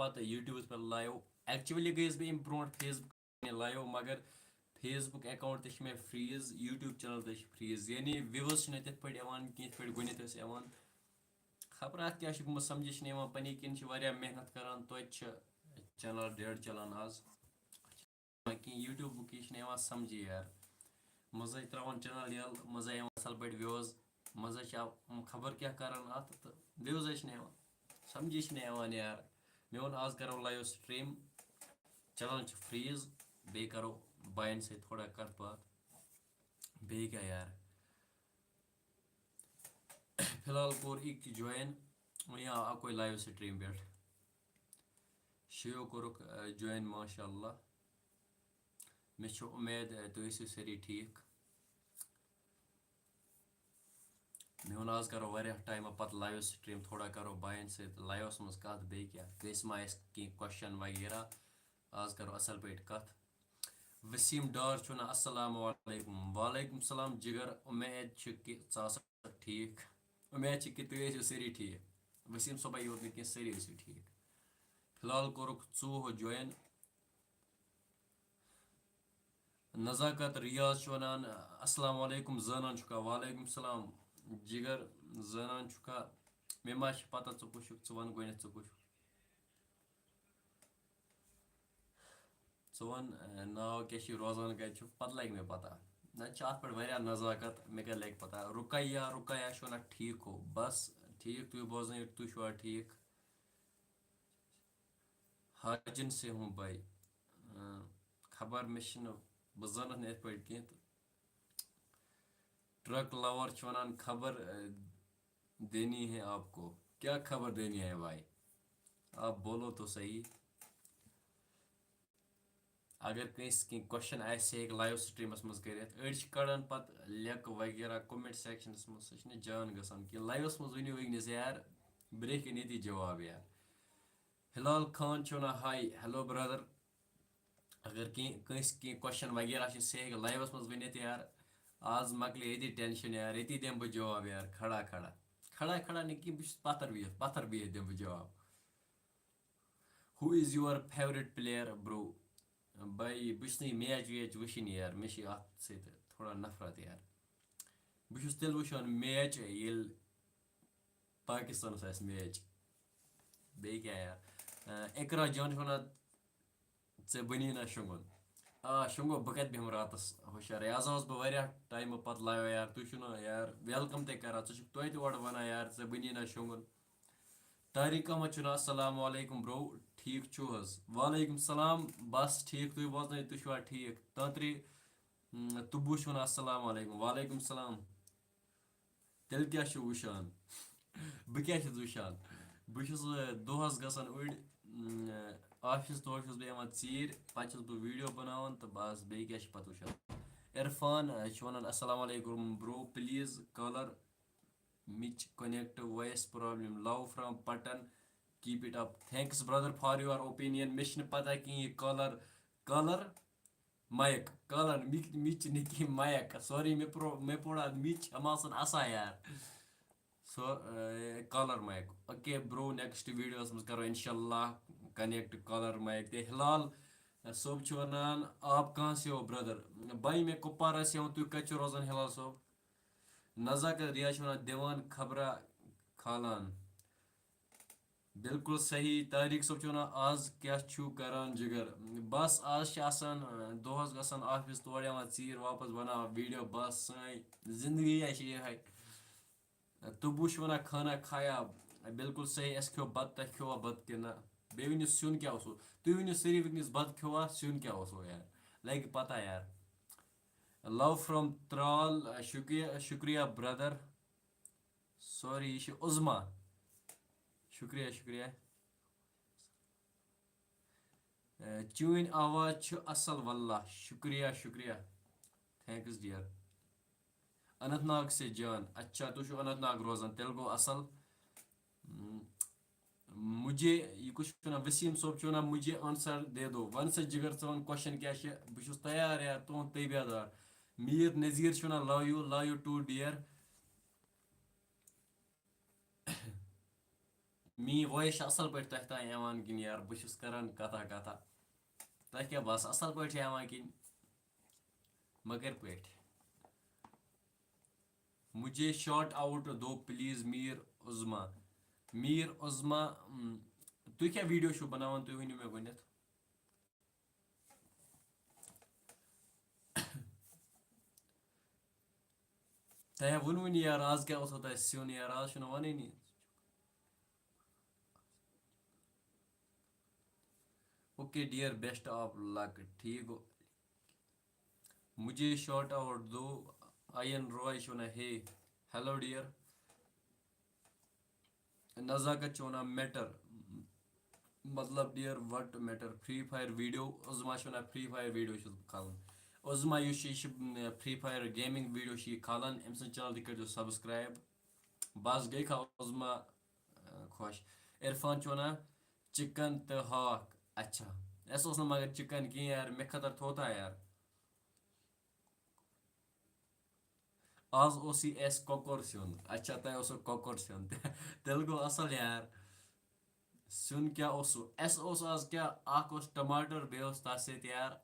पत्त YouTubes पे live actually गईस बह bro Facebook live मगर फेसबुक अकाउंट ते फ्रीज यूट्यूब चैनल ते फ्रीज यानी व्यूज तिथ पे कह गुनित खबर अत क्या गुमत समझ पनी किन मेहनत करान तो चैनल डेड चलान आज कि यूट्यूब यह समझ यार मजा त्रावान चैनल यल मजा असल पे व्यूज मजा खबर क्या करान अत तो व्यूज समझ यार मे वो आज करो लाइव स्ट्रीम चैनल फ्रीज बे करो बायन से थोड़ा कत बात बे क्या यार फिलहाल कोर एक ज्वाइन वह अकोई लाइव स्ट्रीम पे शेयो कोरुक ज्वाइन माशाअल्लाह मे उम्मीद तुम सारी ठीक मे वो आज करो टाइम पत लाइव स्ट्रीम थोड़ा करो बायन से लाइवस मज कत बे क्या कस मा कह क्वेश्चन वगैरह आज करो असल पे कत वसीम डार चुना अस्सलाम वालेकुम वालेकुम सलाम जिगर उम्मीद कि ठीक उम्मीद कि तुम सारी ठीक वसीम सोबाई योत न सारी ठीक फिलहाल कोरुक 4 ज्वाइन नज़ाकत रियाज वनान अस्सलाम वालेकुम जानान चुका वालेकुम सलाम जिगर जानान चुका मे मा पता च कुछ वन गो च कुछ वन नाव क्या रोजान कत पत लग मे पता ना अत पे नज़ाकत मे क्या लग पता रुकैया रुकैया वन ठीक हो बस ठीक तुम बोजन तुम छुआ ठीक हाजिन से हूँ भाई खबर मे बह जन इत पे कह ट्रक लवर वनान खबर देनी है आपको क्या खबर देनी है भाई आप बोलो तो सही अगर कंस कह क्वेश्चन आए लाइव स्ट्रीमस मज कर अड़ कड़ान पत लेक वगैरह कमेंट सेक्शनस मज सह जान गसान कि लाइवस मज वनो वनस यार ब्रेक ये जवाब यार हिलाल खान वना हाय हेलो ब्रदर अगर कंस कह क्वेश्चन वगैरह सह लाइवस मज वन यार आज मकल ये टेंशन यार ये दिम बह जवाब यार खड़ा खड़ा खड़ा खड़ा नहीं कि बह पत्थर बिहित दिम बह जवाब who is your favourite player bro भाई बह मैच वैच वुन यार मे अत थोड़ा नफरत यार बह तेल वुचान मैच ये पाकिस्तान मैच बे क्या यार इकरा जान वन ऐ बनी ना शुंगन शुंगो बह कत बेहम रातस हुशार आज बह टाइम पत लाइव यार तुम यार वेलकम ते कर तुत वन यार ऐ बनी ना शुंगन तारिक अहमद चुना अस्सलाम वालेकुम ब्रो ठीक छुहज वालेकुम सलाम बस ठीक तुम बोजन तुम छुआ ठीक तंत्री तुबू चुना अस्सलाम वालेकुम वालेकुम सलाम तेल क्या वुचान बह क्या वुचान बह दोहस गसान उड़ ऑफिस तौर बह चीर पे बह वीडियो बनान तो बस बे क्या पत वुचान इरफान वन अस्सलाम वालेकुम ब्रो प्लीज कॉलर मिच connect voice problem love from Pattan keep it up thanks brother for your opinion मे पता कि कॉलर कॉलर माइक कॉलर मिच नहीं कि माइक सॉरी मे पोड़ा मिच हम असा यार so caller mic okay bro next videos में करो इंशाल्लाह कनेक्ट कॉलर माइक ते हिलाल सोब वनान आप कहाँ से हो ब्रदर भाई मैं कुपवारा से हूँ तुम कत रोजान हिलाल सोब नज़ाकत रियाज वन दिवान खबरा खालान बिल्कुल सही तारिक सोब वन आज क्या करान जिगर बस आज दोहस गसान ऑफिस तोड़ चीर वापस बना वीडियो बस सही जिंदगी है तुबुश वना खाना खाया बिल्कुल सही अस खो बत तह खोआ बत कि ना बे वन सुन क्या तुम वन सारी वनस बत खोआ सुन क्या यार लग पता यार लव फ्रॉम त्राल शुक्रिया शुक्रिया ब्रदर सॉरी यह उज़मा शुक्रिया शुक्रिया चून आवाज असल वल्ला शुक्रिया शुक्रिया थैंक्स डियर अनंतनाग से जान अच्छा तुम अनंतनाग रोजान तेल गो असल मुझे ये कुछ वसीम सोब वन मुझे आंसर दे दो वन सा जिगर वन क्वेश्चन क्या बह तैयार यार तुम तबेदार मीर नज़ीर वन लव यू टू डियर मी वॉइस असल पॉइंट तह तान यवान किन यार बस करान कथा कथा तह क्या बस असल पॉइंट यवान किन मगर पॉइंट मुझे शॉर्ट आउट दो प्लीज मीर उज़मा तु क्या वीडियो शो बनावन तु वनियो मे गनित तह वोन यार आज क्या तह सिन यार आज वन okay dear best of luck ठीक हो मुझे शॉर्ट आउट दो आयन रॉय वन हे हेलो डियर नज़ाकत वन मैटर मतलब dear what matter Free Fire video Uzma वन फ्री फायर वीडियो खालन Uzma Free Fire gaming video खालन अम चैनल तक सब्सक्राइब बस गई खा उज़मा खुश इरफान वन चिकन तो हाक अच्छा अस मगर चिकन कह यार मे खतर थोता यार आज अस कॉकर सिन अच्छा तह कॉकर सिन तेल गो असल यार सिन क्या अस आज क्या टमाटर बे तथ सत यार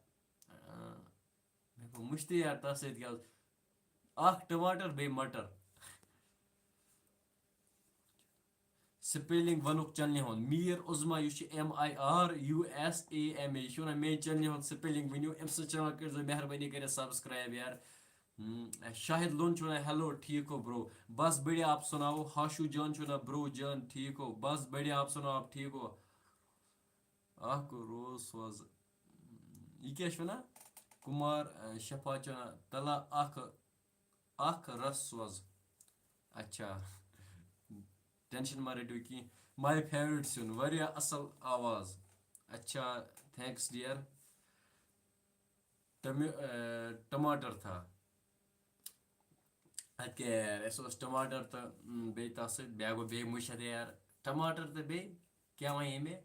मे गो मुश्ती यार तथ सत क्या टमाटर बे मटर स्पेलिंग वनुक चलने हन मीर उज़मा MIRUSAMA यह मे चलने हन स्पेलिंग वनियो अम चैनल कर मेहरबानी कर सब्सक्राइब यार शाहिद लोन चुना हेलो ठीक हो ब्रो बस बढ़िया आप सुनाओ हाशु जान चुना ब्रो जान ठीक हो बस बढ़िया आप सुनाओ आप ठीक हो रोज सोज यह क्या वना कुमार शफा चुना तला रस सोज अच्छा टेंशन मा रटो कि माय फेवरेट सिन वारिया असल आवाज अच्छा थैंक्स डियर टमाटर था अद क्या यार अस टमाटर तो बे तथ सत बे गो बे मुशत यार टमाटर तो बे क्या वन मे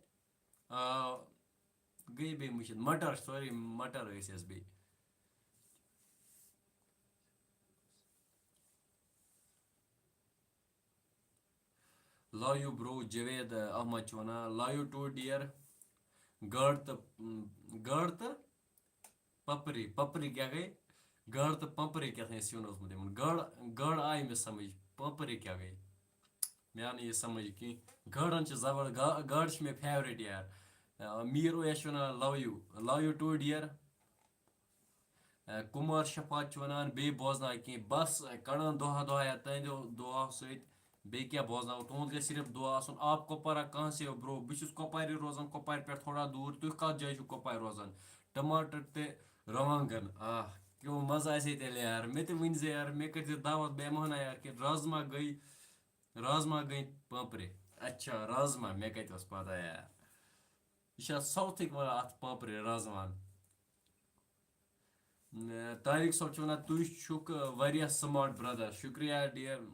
गई बे मुशत मटर सॉरी मटर बे love you bro Javed Ahmad वन लव यू टू डियर गढ़ तो गढ़ तो पपरी पपरी क्या गई गढ़ तो पपरी क्या था सिन गढ़ गढ़ आई मे समझ पपरी क्या गई मे आव यह समझ कि गढ़न जबर गढ़ मे फेवरेट यार मीर ओस वन love you too dear Kumar Shafat वन बे बोजना कि बस कड़ान दुआ दुआ या तहदो दुआ सत बे क्या बोजना तुंद गई सिर्फ दुआ आसन आप कोपवारा कहाँ से हो ब्रो बहुत कोपारी रोजान कोपार पे थोड़ा दूर तुह कत जाए कोपार रोजान टमाटर ते रवांगन क्यों मजा तेल यार मे तो वन यार मे कर दावत बे महना यार कि राजमा गई पापरे अच्छा राजमा मे कत पता यार यह साउथिक वन अत पापरे राजमान तारिक सोब वन तुक वारिया स्मार्ट ब्रदर शुक्रिया डियर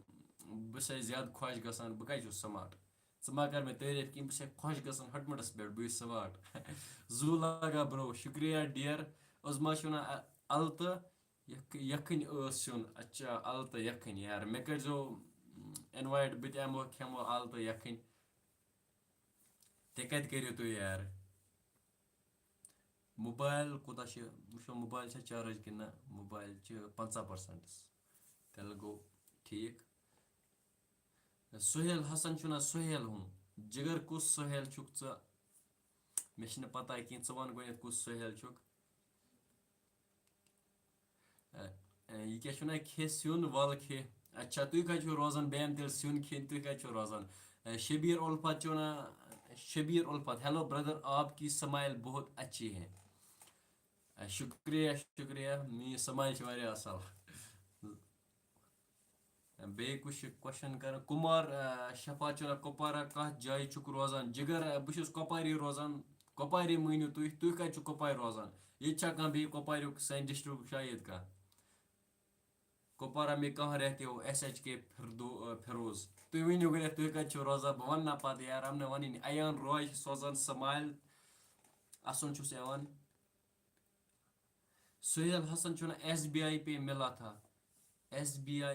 बस ज्यादा खुश गसान बह कह स्मार्ट मा कर मे तारीफ कि बस खुश गसान हटमटस पे बह स्मार्ट जू लगा ब्रो शुक्रिया डियर उज़मा वन अल तो यखन सिन अच्छा अल तो यखन यार मे कर इनवाइट बह तमो खेमो अल तो यखन ते कत करो तुम यार मोबाइल कोता वो मोबाइल चार्ज कि ना मोबाइल 50% तेल गो ठीक सुहेल हसन चुना सुहेल हूँ जिगर कुस सुहेल छुक मे पता कह वन गो कुस सुहेल छुक यह क्या ना खे सिन वल खे अच्छा तुम कत रोजान बैन तेल सिन खे तुम कत रोजान शबीर उल्फत वन शबीर उल्फत हेलो ब्रदर आपकी स्माइल बहुत अच्छी है शुक्रिया शुक्रिया मी स्माइल वारिया असल बे कुछ क्वेश्चन कर कुमार शफा चुना कुपवारा कत जाय चुक रोजान जिगर बह कुपवारी रोजान कुपवारी मनियो तुह कत कुपवार रोजान ये कह बे कुपवार सन डिस्ट्रिक्ट शायद कह कुपवारा में कहाँ रहते हो SHK फिरोज तुम वनियो गो तुह कत रोजान बह वन पत यार हमने वन अयान रॉय सोजान स्माइल असन चुस यवान सुहेल हसन चुना SBI पे मिला था SBI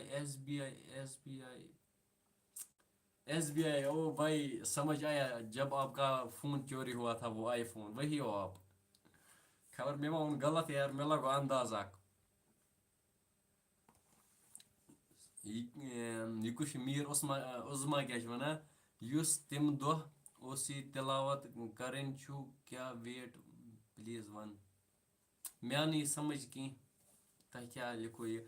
SBI, ओ भाई समझ आया, जब आपका फोन चोरी हुआ था वो आईफोन, वही हो आप। खबर मे मा वोन गलत यार, मे लगो अंदाज अख। ये कुछ मीर उस्मा उजमा क्या वना, युस तिम दोह ओस ये तिलावत करन छु, क्या वेट प्लीज वन। मैं नहीं समझ की तह क्या लिखो ये।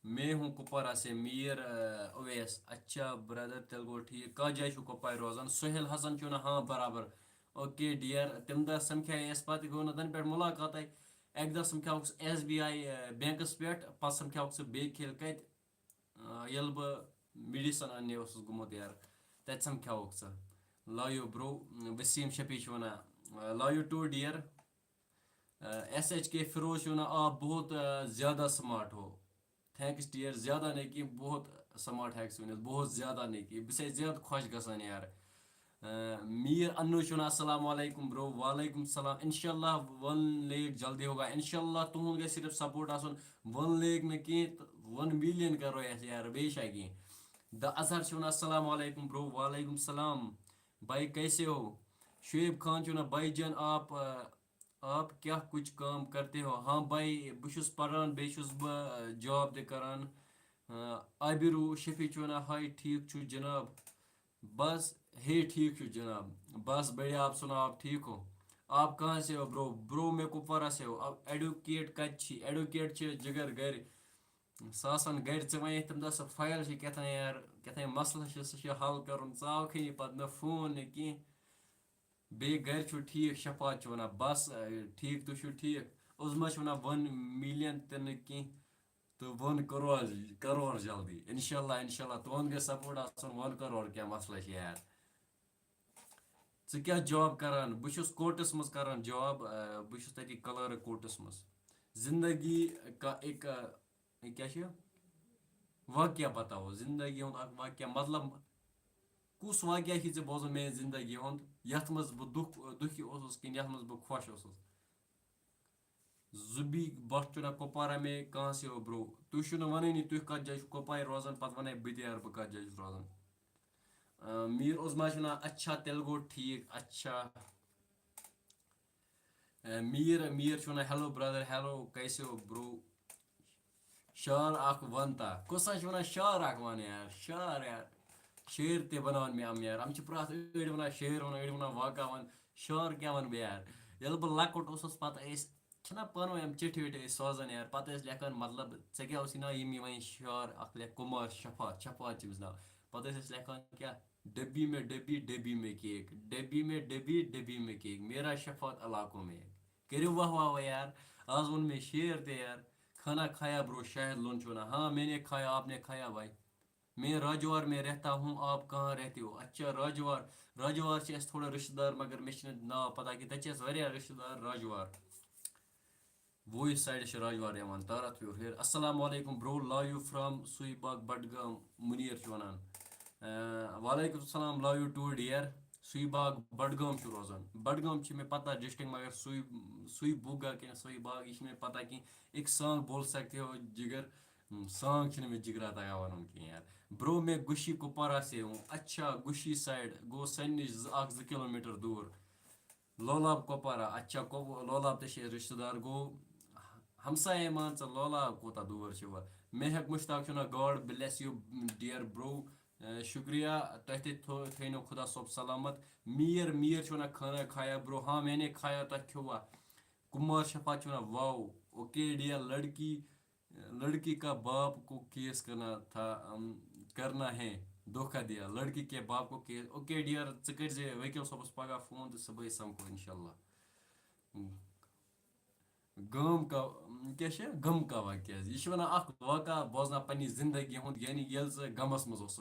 मैं हूँ कुपवारा से मीर अवैस, अच्छा ब्रदर तेल गो ठीक। कह जाए कुपवार रोजान सुहेल हसन चुना, हाँ बराबर। ओके डियर, तम दह समख्या अस पे गो न तन पे मुलाकात एक दह समख्या SBI बैंकस पे, पे समख्या बे खेल कत यल बह मेडिसन अने गुमुत यार, तत समख्यावक सा। Love you bro. Waseem Shafi वना love you too dear. SHK Feroz वना आप बहुत ज़्यादा स्मार्ट हो। थैंक्स डियर, ज़्यादा नहीं कि बहुत स्मार्ट हैक्स वन, बहुत ज़्यादा नहीं कि बस ज़्यादा खुश गसान यार। मीर अन्नू चुना अस्सलाम वालेकुम ब्रो, वालेकुम सलाम। इंशाल्लाह 1 लाख जल्दी होगा इंशाल्लाह, तुम गए सिर्फ सपोर्ट आसन। 1 लाख न कि 1 मिलियन करो ऐसे यार बेशक ही। द अजहर चुना अस्सलाम वालेकुम ब्रो, वालेकुम सलाम। भाई कैसे हो? शुएब खान चुना भाई जान आप क्या कुछ काम करते हो? हाँ भाई बहुत पढ़ान बेस बह जॉब ते करान। आबिरू शफी चुना हाय ठीक छु जनाब। बस हे ठीक छु जनाब, बस बढ़िया, आप सुनाओ आप ठीक हो? आप कहाँ से हो ब्रो? ब्रो मैं कुपवारा से हो। अब एडुकेट कत एडुकेट जिगर घर सासन घर चे वन तम दस फाइल क्या यार, क्या मसल सह हल कर चा पे न फोन न कह। बे घर छु ठीक, शफात वना बस ठीक, तुम ठीक। उजमा वना 1 मिलियन तो न कह, तो 1 करोड़, करोड़ जल्दी इंशाल्लाह इंशाल्लाह। तुम गए सपोर्ट आसन 1 करोड़ क्या मसला यार। क्या जॉब करान? बहुत कोर्टस मज करान जॉब, बहुत तथी क्लर्क कोर्टस मज। जिंदगी का एक क्या वाक्य बताओ, जिंदगी हूं वाक्य मतलब कुस वाक्य चे बोजन मे जिंदगी हूं, यथ मज बह दुखी कि यथ मज बह खुश। जुबी बट चुना कुपवारा में कहाँ से हो ब्रो? तुम वन तुम कत जाए कुपार रोजान, पे वन बह यार बह कत जाए रोजान। मीर उजमा चुना अच्छा तेल गो ठीक, अच्छा। मीर मीर चुना हेलो ब्रदर, हेलो कैसे हो ब्रो? शार अख वनता कुसा वन शार अख वन यार, शार यार। शेर ते बनान मे अम यार, अम प्रथ अड़ वन शेर वन, अड़ वन वाका वन, शार क्या वन बह यार। ये बह लकुट पे छना पान वन चिट्ठी विट्ठी सोजान यार, पे लेखान मतलब ऐ क्या ना यम वन शार अख लेख कुमार शफात, शफात नाव। पे लेखान क्या, डब्बी में डब्बी डब्बी में केक, डब्बी में डब्बी डब्बी में केक, मेरा शफात इलाकों में। करो वाह वाह यार, आज वन में शेर ते यार। खाना खाया ब्रो? शायद लंच होना, हाँ मैंने खाया, आपने खाया भाई? मैं राजवार में रहता हूँ, आप कहाँ रहते हो? अच्छा राजवार, राजवार से थोड़ा रिश्तेदार, मगर मे नाव पता कि तक वारिया रिश्तेदार राजवार। वो इस साइड से राजवार यवान तारत प्योर हेर। अस्सलाम वालेकुम bro, love you from Suibagh Budgam, Munir वनान। वालेकुम सलाम, love you too dear. Suibagh Budgam रोजान, बडगाम में पता डिस्ट्रिक्ट, मगर सुई बुगा क्या सुई बाग ये पता कि एक सॉन्ग बोल सकते हो जिगर, सॉन्ग में जिगरा तगा वन की यार। ब्रो मैं गुशी कुपवारा से हूँ। अच्छा गुशी साइड गो सन 2 किलोमीटर दूर। लोलाब कुपवारा, अच्छा लोलाब ते रिश्तेदार गो हमसाय मान लोलाब कोता दूर महक मुश्ताक चुना, God bless you dear bro. शुक्रिया तह थे खुदा सोब सलामत। मीर मीर चुना खाना खाया ब्रो? हाँ मैंने खाया, तह खुआ? कुमार शफा चुना वाओ। ओके डियर, लड़की लड़की का बाप को केस करना था, करना है, धोखा दिया लड़की के बाप को केस। ओके डियर, कर वकील सोबस पगह फोन तो सुबह समको इंशाल्लाह। गम का क्या गम का वाक्य यह वन वाक़ा बोजना पन्नी जिंदगी हुंद, यानी ये गमस मज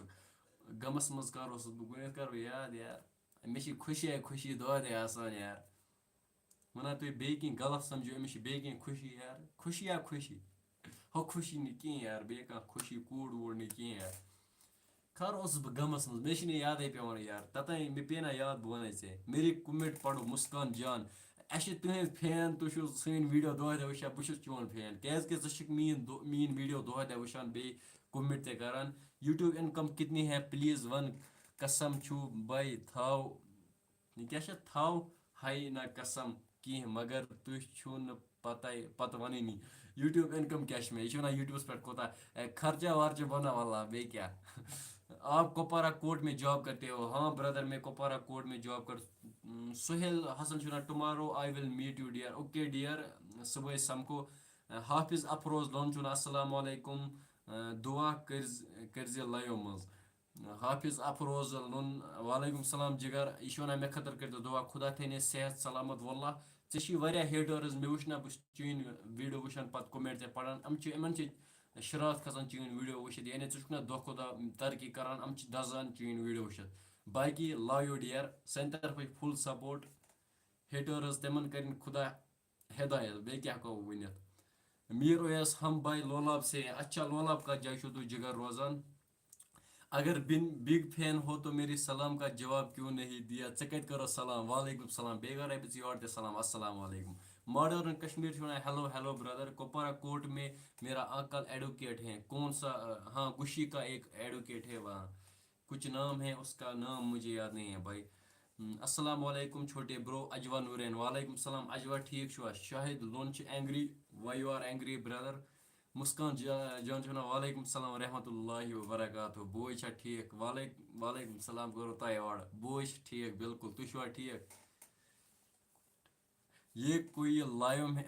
गमस मज कर गुन कर याद यार। मे खुशी खुशी दह आसान यार। वना तुम बे गलत समझो, अमिस बे खुशी यार, खुशी या खुशी हो खुशी नी कह यार, बे खुशी कूड़ वूड़ नी कह यार। खर बह गमस मज, मे याद पे यार, ततन मे पे ना याद, बह वन मेरी कुमिट पढ़ो मुस्कान जान। अस तुहद फैन, तुम सन वीडियो दह दह वुचान, बहुत चोन फैन क्या मीन वीडियो दह दह वुचान बे कुमिट ते करान। यूट्यूब इनकम कितनी है प्लीज वन कसम छू भाई थाव क्या थाव हाई ना कसम की मगर तुह छू न पत वननी यूट्यूब इनकम क्या मे यह वन यूट्यूबस पे कोता खर्चा वर्चा बना वाला बे क्या आप कुपवारा कोर्ट में जॉब करते हो हाँ ब्रदर मैं कुपवारा कोर्ट में जॉब कर सुहेल हसन शुना tomorrow I will meet you dear okay dear सुबह समको हाफिज अफरोज लोन चुना अस्सलाम वालेकुम दुआ कर्ज लाइव मज हाफिज अफरोज लोन वालेकुम सलाम जिगर यह वन मे खतर कर दुआ खुदा थे सेहत सलामत वल्ला हेटर्स मे वुना बह चीन वीडियो वुचान पे कमेंट ते पढ़ान इन शरात खसान चीन वीडियो वुचित यानी षुना दह खुद तरक्की करान दजान चीन वीडियो वुचित बाकी लव यू डियर सन तरफ फुल सपोर्ट हेटर्स तिमन कर खुदा हिदायत बे क्या हको वनित मीर ओयस हम भाई लोलाब से अच्छा लोलाब का जाय तु जिगर रोजान अगर बिग फैन हो तो मेरी सलाम का जवाब क्यों नहीं दिया कत करो सलाम वालेकुम सलाम बेगर रबिस योर ते सलाम अस्सलाम वालेकुम मॉडर्न कश्मीर शुना hello hello brother Kupwara court में मेरा अंकल एडवोकेट है कौन सा हाँ गुशी का एक एडवोकेट है वहाँ कुछ नाम है उसका नाम मुझे याद नहीं है भाई अस्सलाम वालेकुम छोटे ब्रो अजवा नूरैन वालेकुम सलाम अजवा ठीक छुआ Shahid Lone angry why you are angry brother Muskan Jan छुना वालेकुम सलाम रहमतुल्लाहि व बरकातहू बोय छा ठीक वालेकुम सलाम करो तय और बोय ठीक बिल्कुल तु छुआ ठीक ये कोई लाइव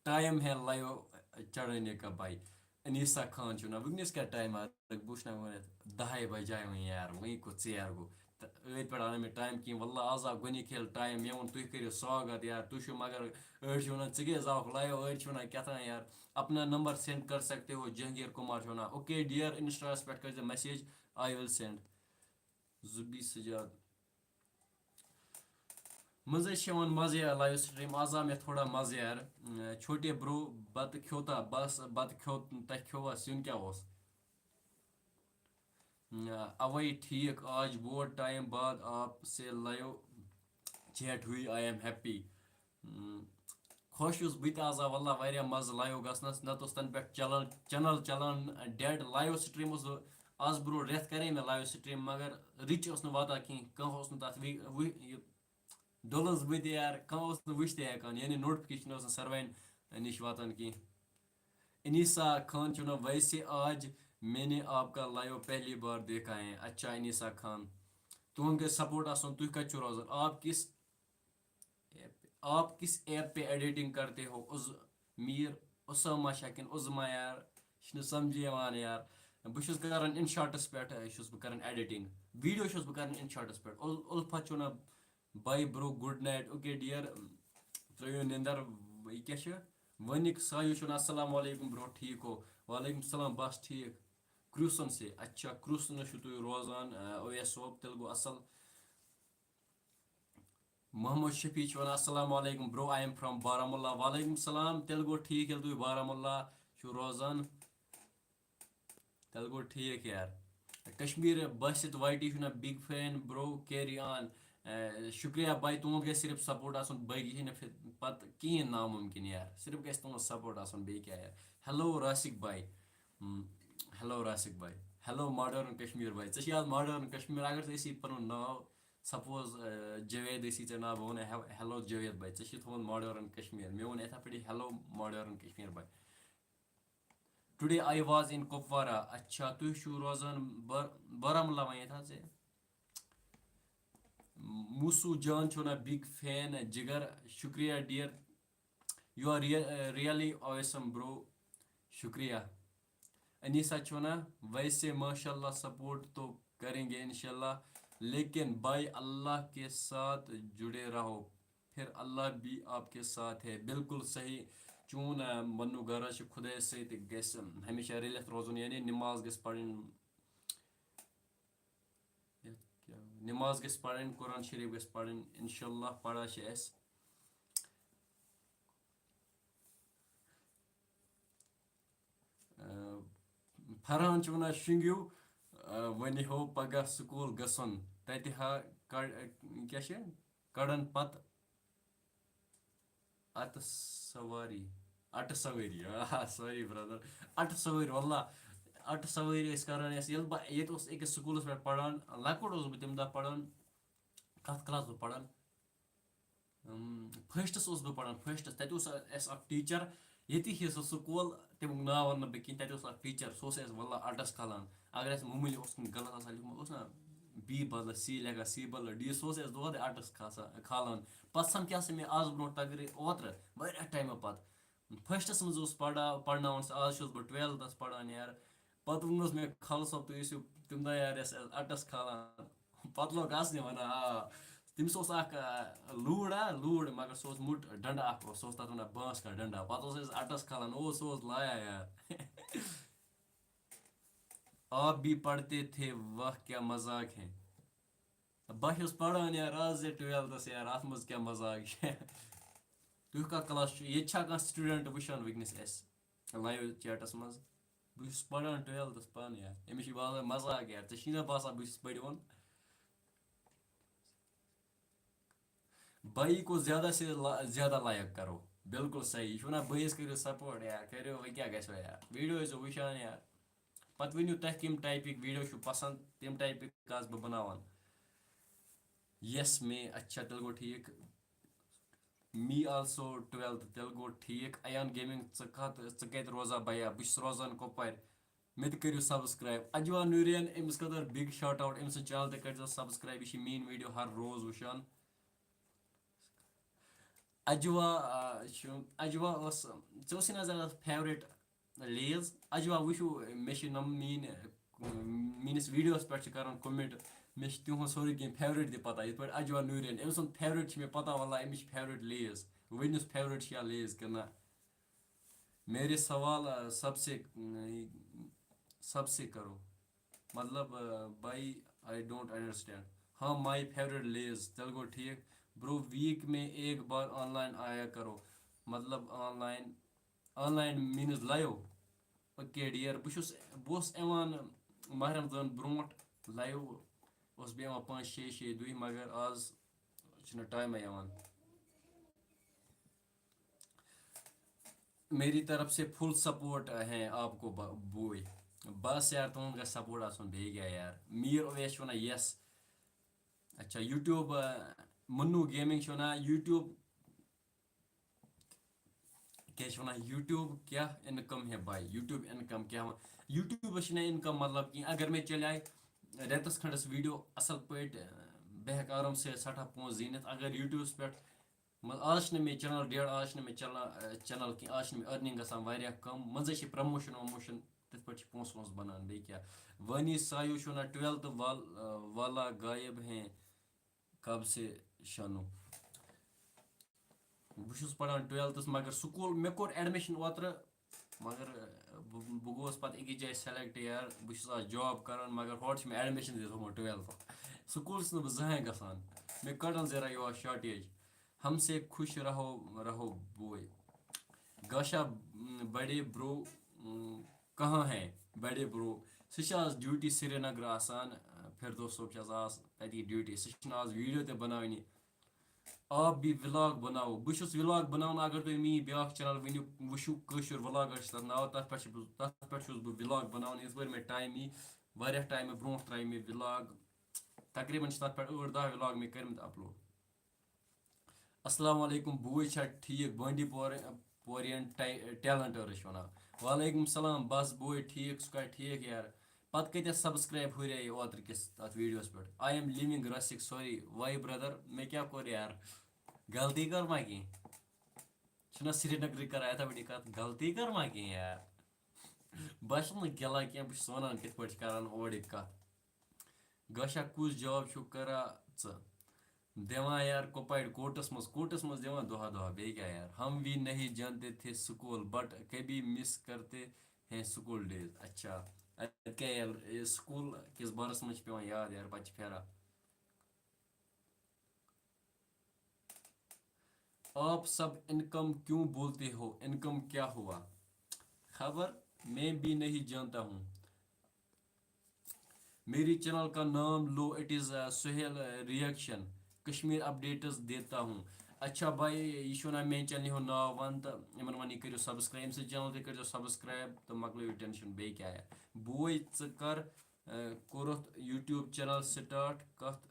टाइम है लाइव चढ़ने का भाई अनीसा खान चुना वनस क्या टाइम बुशना वन 10 बजे वन यार वही को ेर गो अत पे आन मे टाइम कहें वल्ला आज आव गो खेल टाइम मे वो तुम करो स्वागत यार तुम मगर अड़ी वन गे लाइव अड़ी वन क्या यार अपना नंबर सेंड कर सकते हो जहांगीर कुमार वन ओके डियर इंस्टास पे कर message I will send Zubi Sajad मजे मजे लाइव स्ट्रीम आज मे थोड़ा मजे यार छोटे ब्रो बत खोता बस बत खो तह खोवा सिन क्या अवई ठीक आज बहुत टाइम बाद आपसे लाइव चैट हुई आई एम हैप्पी खुश बह आज वल्ला वारिया मज लाइव गसनस नत तन पे चैनल चलान डेड लाइव स्ट्रीम आज ब्रो रेत करे मे लाइव स्ट्रीम मगर रिच वाता कहें कह तथ डुलस बह यार कह वुचत हेकान यानी नोटिफिकेशन सर्वाइन निश वातान कहें अनीसा खान चुना वैसे आज मैंने आपका लाइव पहली बार देखा है अच्छा अनीसा खान तुम गए सपोर्ट आसन तुम कत रोजान आप किस ऐप पे एडिटिंग करते हो उस मीर उसामा शकिन उजमा यार समझ यार बहुत कर इन शॉर्टस पे कर एडिटिंग वीडियो कर इन शॉर्टस पे उल्फा चुना bye bro good night okay dear त्रो निंदर क्या वनिक सायु चुना अस्सलाम वालेकुम ब्रो ठीक हो वालेकुम सलाम बस ठीक क्रूसन से अच्छा क्रूसन तुम रोजान ओएस सोब तेल गो असल मोहम्मद शफी वन अस्सलाम वालेकुम bro I am from Baramulla वालेकुम सलाम तेल गो ठीक ये तुम बारामुल्ला रोजान तेल गो ठीक यार कश्मीर बसित वाइटी big fan bro carry on शुक्रिया भाई तुम गए सिर्फ सपोर्ट आसन बी पत कहें नामुमकिन यार सिर्फ गए तुम सपोर्ट आसन बे क्या यार हेलो रासिक भाई हेलो रासिक भाई हेलो मॉडर्न कश्मीर भाई ऐसी आज मॉडर्न कश्मीर अगर ऐसी पन नाव सपोज जवेद ऐसी ऐ नाव बह वन हेलो जवेद भाई ऐसी थोन मॉडर्न कश्मीर मे वो इथा पे हेलो मॉडर्न कश्मीर भाई today I was in Kupwara अच्छा तुम रोजान बारामुल्ला वन था मूसू जान छुना बिग फैन जिगर शुक्रिया dear you are really awesome bro शुक्रिया अनीसा छुना वैसे माशाल्लाह सपोर्ट तो करेंगे इंशाल्लाह लेकिन भाई अल्लाह के साथ जुड़े रहो फिर अल्लाह भी आपके साथ है बिल्कुल सही चून मनु गर खुदा सत हमेशा रलित रोजन यानी नमाज गस पढ़ नमाज गस पढ़ कुरान शरीफ गस पढ़ इंशाल्लाह पढ़ा फरहान वन शिंगू वन हो पगह स्कूल गसन तत हा क्या कड़न पत अत सवारी सॉरी ब्रदर अट सवारी वल्ला अट सवारी करान ये अकिस स्कूलस पे पढ़ान लकुट बह तम दह पढ़ान कत क्लास पढ़ान फर्स्टस बह पढ़ान फर्स्टस तत टीचर ये सह स्कूल तमुक नाव वन बह कहें तत टीचर सह वल्ला अटस खालान अगर मामूली गलत लिखुत ना बी बदल सी लेखा सी बदल डी सह दोहरे अटस खालान पत् समझ मे आज ब्रो तकरीर ओत्र वारिया टाइम पत् फर्स्टस मज पढ़ना आज बह 12th पढ़ान यार पत् वोनस मे खल सब तुम यूँ तम दह यार अटस खालान पत् लोग हसने वन तमिस लूड़ मगर सह मुट डंडा सह तथ वन बांस का डंडा पत् अटस खालान सह लाया यार आप भी पढ़ते थे वह क्या मजाक है बह पढ़ान यार आज 12th यार अत मज क्या मजाक तुह क्या क्लास ये कह स्टूडेंट वुचान वनस लाइव चैटस मज बस पढ़ान 12th पान यार अमिस बासान मजाक यार ऐ बासान बस पढ़वन भाई को ज्यादा से ज्यादा लाइक करो बिल्कुल सही यह ना भैस करो सपोर्ट यार करो वह क्या गो यार वीडियो वुचान यार पत वनु तह कम टाइपिक वीडियो पसंद तम टाइपिक आज बह बनावान यस मे अच्छा तेल गो ठीक मी आल्सो 12th तेल गो ठीक अयान गेमिंग कत रोजा भैया बस रोजान कोपर मे करो सब्सक्राइब अजवा नूरियन अमिस खतर बिग शॉट आउट अम चैनल ते कर सब्सक्राइब यह मीन वीडियो हर रोज वुचान अजवा अजवा ना फेवरेट लेज अजवा वुचु मे मीनस वीडियोस पे कर कमेंट मे तुहद सोरे कह फेवरेट तह पता ये अजवा नूरियन अम सुन फेवरेट मे पता वल्ला अमिस फेवरेट लेज वनुस फेवरेट क्या लेज कि ना मेरे सवाल सबसे करो मतलब भाई आई डोंट अंडरस्टैंड हाँ माई फेवरेट लेज चल गो ठीक ब्रो वीक में एक बार ऑनलाइन आया करो मतलब online online means live okay dear बस माह रमजान ब्रोट लाइव बह 5-6 दुह मगर आज टाइम मेरी तरफ से फुल सपोर्ट है आपको बॉय बस यार तुम सपोर्ट आसन बे क्या यार मीर ओवैस वन यस अच्छा YouTube Mannu gaming one YouTube क्या वन यूट्यूब क्या इनकम है भाई यूट्यूब इनकम क्या यूट्यूब इनकम मतलब कि अगर मे चल रेतस खंडस वीडियो असल पे बह आराम से सठा पोस जीनित अगर यूट्यूब पे आज मे चैनल डेढ़ आज मे चैनल कि आज मे अर्निंग गसान कम मजे प्रमोशन वमोशन तथ पे पोस वोस बनान बे क्या वनी सायु वन 12th वाला गायब हैं कब से शानू बस पढ़ान 12th मगर स्कूल मे कोर एडमिशन ओत्र मगर बह गोस पे अकिस जाए सेलेक्ट यार बस आज जॉब करान मगर हॉट मे एडमिशन थोमुत 12th स्कूलस बह जहें गसान मे कड़न जरा यह शॉर्टेज हमसे खुश रहो बॉय गाशा बड़े ब्रो कहाँ है बड़े ब्रो सह ड्यूटी श्रीनगर आसान फिर दोस्तों आज तती ड्यूटी सह आज वीडियो ते बनावनी आप भी व्लॉग बनाओ बस व्लॉग बनान अगर तुम मी ब्या चैनल वन वुचु कशर व्लॉगर तथ नाव तथ पे व्लॉग बनान इस मे टाइम यी वारिया टाइम ब्रो त्रा मे व्लॉग तकरीबन तथ पे 8-10 व्लॉग मे कर अपलोड अस्सलाम वालेकुम बूय छा ठीक बांडी पोरियन टैलेंटर्स वन वालेकुम सलाम बस बूय ठीक सह ठीक यार पत कत सब्सक्राइब हुरे ओत्र किस तथ वीडियोस पे I am living Rasik sorry why brother मे क्या कोर यार गलती कर मा कह श्रीनगर कर यथा बड़ी कत गलती कर मा कह यार बस गिला कह बस वन कत पे करान ओर कत गशा कुछ जॉब छु करा देवा यार कोपाइड कोर्टस मज देवा दोहा दोहा बे क्या यार हम भी नहीं जानते थे स्कूल बट कभी मिस करते हैं स्कूल डेज अच्छा क्या यार स्कूल किस बारस मज पे याद यार पे फेरा आप सब इनकम क्यों बोलते हो इनकम क्या हुआ खबर मैं भी नहीं जानता हूँ मेरी चैनल का नाम लो it is Suhail reaction Kashmir updates देता हूँ अच्छा भाई ये ना मे चैनल हूँ नाव वन तो इन वन यह करो सब्सक्राइब से चैनल तक करो सब्सक्राइब तो मकलो टेंशन बे क्या बोई कर कोरुत यूट्यूब चैनल स्टार्ट कत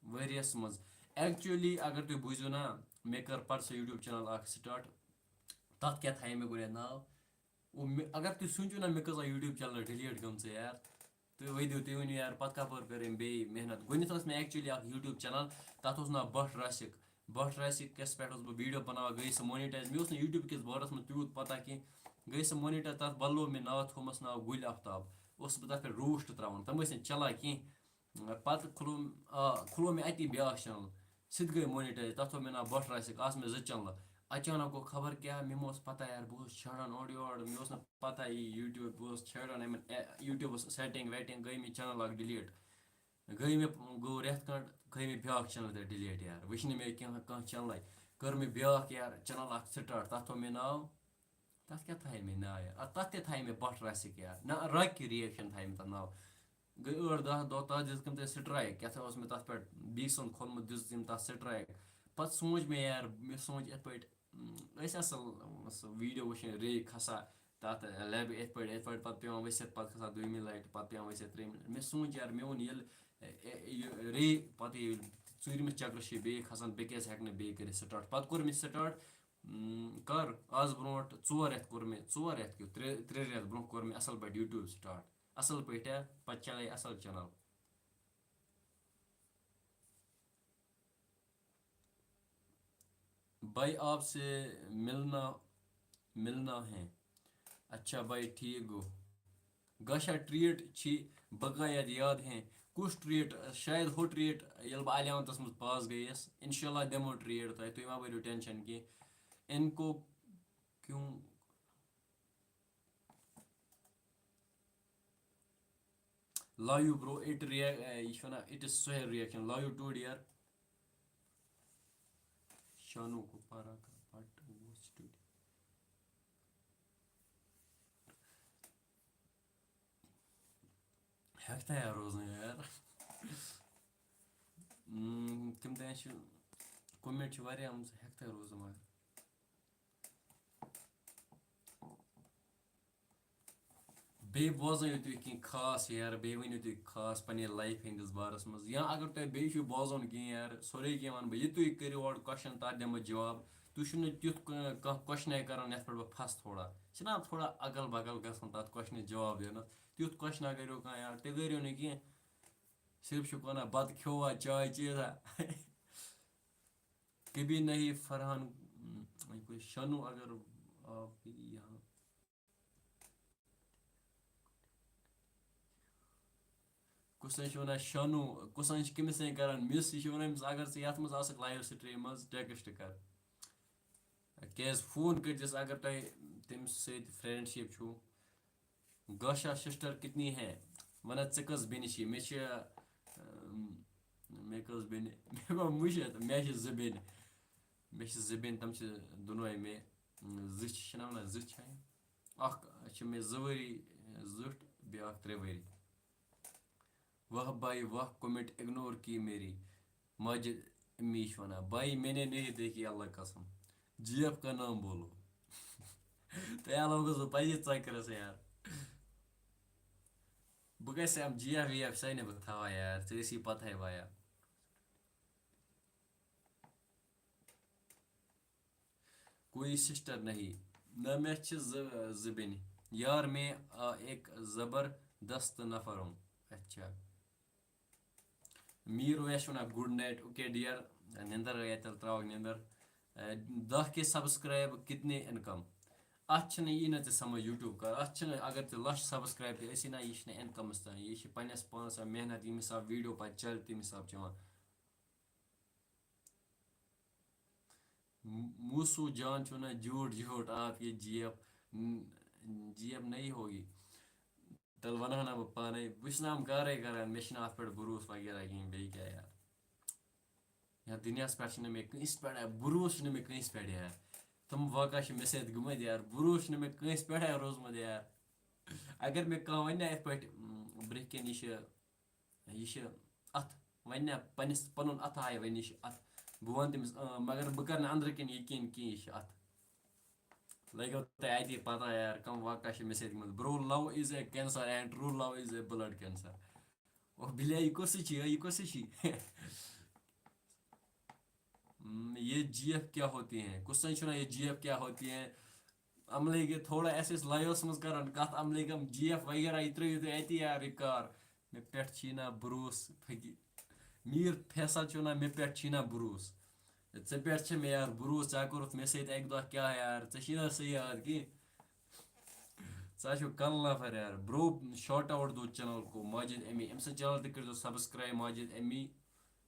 वरियस मज एक्चुअली अगर तुम बुझो ना मे कर पर से यूट्यूब चैनल स्टार्ट तथ क्या थे मे गुर नाव अगर तुम सोचो ना मे कसा यूट्यूब चैनल डिलीट गम यार तो वही तुम वन यार पत कपर कर बे मेहनत गोत मे एक्चुअली यूट्यूब चैनल तथ ना बट रसिक कस पे बह वीडियो बनावा गई सह मोनीटाइज मे यूट्यूब किस बारस में तूत पता कह गई सह मोनीटाइज तथ बदलो मे नाव थोमस नाव गुल आफ्ताब तथ पे रूस्ट त्रावान तम चलान कह पत खुलो मे अति ब्या चैनल सह गई मोनीटाइज तथ मे नाव बट रसिक आज मे 2 चैनल अचानक गो खबर क्या मे पता यार बह छान ओर योर मे पता यूट्यूब बह छान यूट्यूब सेटिंग वेटिंग गई मे चैनल डिलीट गई मे गो रेत खंड गई मे ब्या चैनल डिलीट यार वह मे कह चैनल कर मे ब्या यार चैनल स्टार्ट तथ मे नाव तथ क्या थे मे नाव यार तथ थे मे बट रसिक यार ना रक रिएक्शन थे मे तथ नाव गई 8-10 दह तथ दिम स्ट्राइक क्या मे तथ पे बी सन खोलमुत दिम तथ स्ट्राइक पत सोच मे यार मे सोच इत पे असल वीडियो वुन रे खसा तथ लैब इत पे पे पे वसित पे खसा 2 लटि पे वसित 3 मे सोच यार मे वो रे पे 4मिस चक्रस बे खसान बे क्या हेक बे कर स्टार्ट पे कोर मे स्टार्ट कर आज ब्रो 4 रेत कोर मे 4 रेत क्यों 3 रेत ब्रो कोर मे असल पे यूट्यूब स्टार्ट असल पे पे चल असल चैनल भाई आपसे मिलना मिलना है अच्छा भाई ठीक गो गशा ट्रीट छी बकायद याद हैं कुछ ट्रीट शायद हो ट्रीट ये बह 11th मज पास गयस इंशाल्लाह दिमो ट्रीट तुम मा बरो टेंशन की इनको क्यों लव यू ब्रो इट रिया it is Sohail reaction love you too dear Shanu को पारा का पार्ट वो स्टूडियो हेक्ता यार रोजन यार तम तम कमेंट हेक्ता रोज मगर बे बोजन तुम कह खास यार बे वन तुम खास पे लाइफ हंदिस बारस मज या अगर तुम बे बोजन कह यार सोरे कह वन बह तुम करो और क्वेश्चन तथ दिमो जवाब तुम तुथ कह क्वेश्चन कर ये पे बह फस थोड़ा ना थोड़ा अगल बगल ग तथ क्वेश्चन जवाब दिन तुथ क्वेश्चन करो कह यार तुम करो न कह सिर्फ वन बत खोवा चाय चीजा कभी नहीं फरहान शनु अगर आप यहाँ कुछ वन शानू कुछ कमिस कर मिस यह वन अगर ये मज लाइव स्ट्रीम मज टेक्स्ट कर क्या फोन कर अगर तुम तम फ्रेंडशिप छो गौशा सिस्टर कितनी है वन कस बेन मे मे कस बेन मे गो मुशित मे 2 बेन मे 2 बेन तम दोनों मे ना वन मे 2 वरी जुट ब्या 3 वरी वाह भाई वाह कमेंट इग्नोर की मेरी माजिद मीश वना भाई मैंने नहीं देखी अल्लाह कसम जीएफ का नाम बोलो तो यार लोगों को पहले चेक से यार बगैर हम जीएफ वीएफ सही ने बतावा यार तो इसी पता है भाई कोई सिस्टर नहीं न मैं जबिन यार मैं एक ज़बरदस्त नफर हूँ अच्छा मीर वैश वना गुड नाइट ओके डियर निंदर गया तल त्राव निंदर 10 के सब्सक्राइब कितने इनकम अत यी ना समझ यूट्यूब कर अत अगर ते 1 सब्सक्राइब ते ना यह इनकम तान यह पन्नस पानस मेहनत यम हिसाब वीडियो पे चल तम हिसाब चवान मूसू जान चुना झूठ झूठ आप ये जीएफ जीएफ नहीं होगी तल वना ना बह पाने बस ना गारे करान मे अत पे भरोस वगैरह कहें बे क्या यार या दुनिया पे मे कंस पे भरोस मे कंस पे यार तुम वाक़ा मे सत गमत यार भरोस मे कंस पे रोजमुत यार अगर मे कह वन इत पे ब्रह कन यह अत वन पन अथ आय वन यह अत बह वन तमिस मगर बह कर अंदर कन यकीन कह अत लगो तह अति पता यार कम वाक़ा मे सत bro love is a cancer and true love is a blood cancer ओ बिलिया ये कस ये जीएफ क्या होती हैं क्वेश्चन छुना ये जीएफ क्या होती हैं अमले के थोड़ा ऐसे लाइवस मज कर कत अमले कम जीएफ वगैरह ये त्रो अति यार रिकार मे पे ना भरोस फकी मीर फैसल चुना मे पे ना भरोस पे मे यार भरोस चा कोरुत मे सत एक दह क्या यार ना सही यार कि कल नफर यार ब्रो शॉर्ट आउट दो चैनल को माजिद एमी अम चैनल तक subscribe Majid Emmy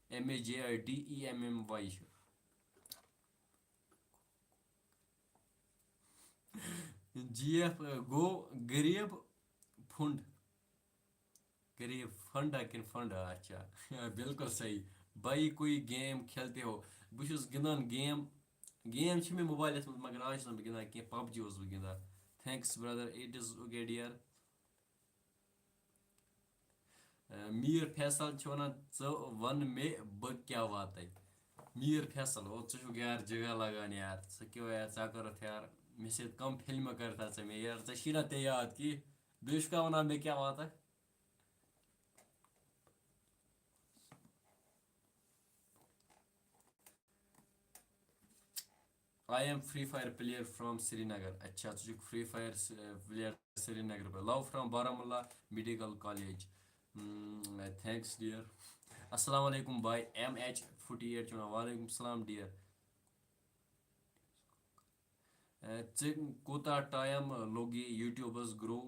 MAJIDEMMY GF गो गरीब फंड गरीब फंड किन फंड अच्छा बिल्कुल सही भाई कोई गेम खेलते हो बहुत गिंदान गेम मे मोबाइल मगर आज बह गिंदान कह PUBG बह गिंदान thanks brother it is okay dear Mir Faisal वन वन मे बह क्या वात मीर फैसल ओ यार जगह लगान यार क्यों यार कर यार मे से कम फिल्म करता मे यार ना ते याद कि बेश का वना मे क्या वात I am Free Fire player from Srinagar अच्छा फ्री फायर प्लेयर श्रीनगर पे love from Baramulla medical college thanks dear अस्सलाम वालेकुम भाई MH48 चुना वालेकुम सलाम डियर कोता टाइम लोग यूट्यूबस ग्रो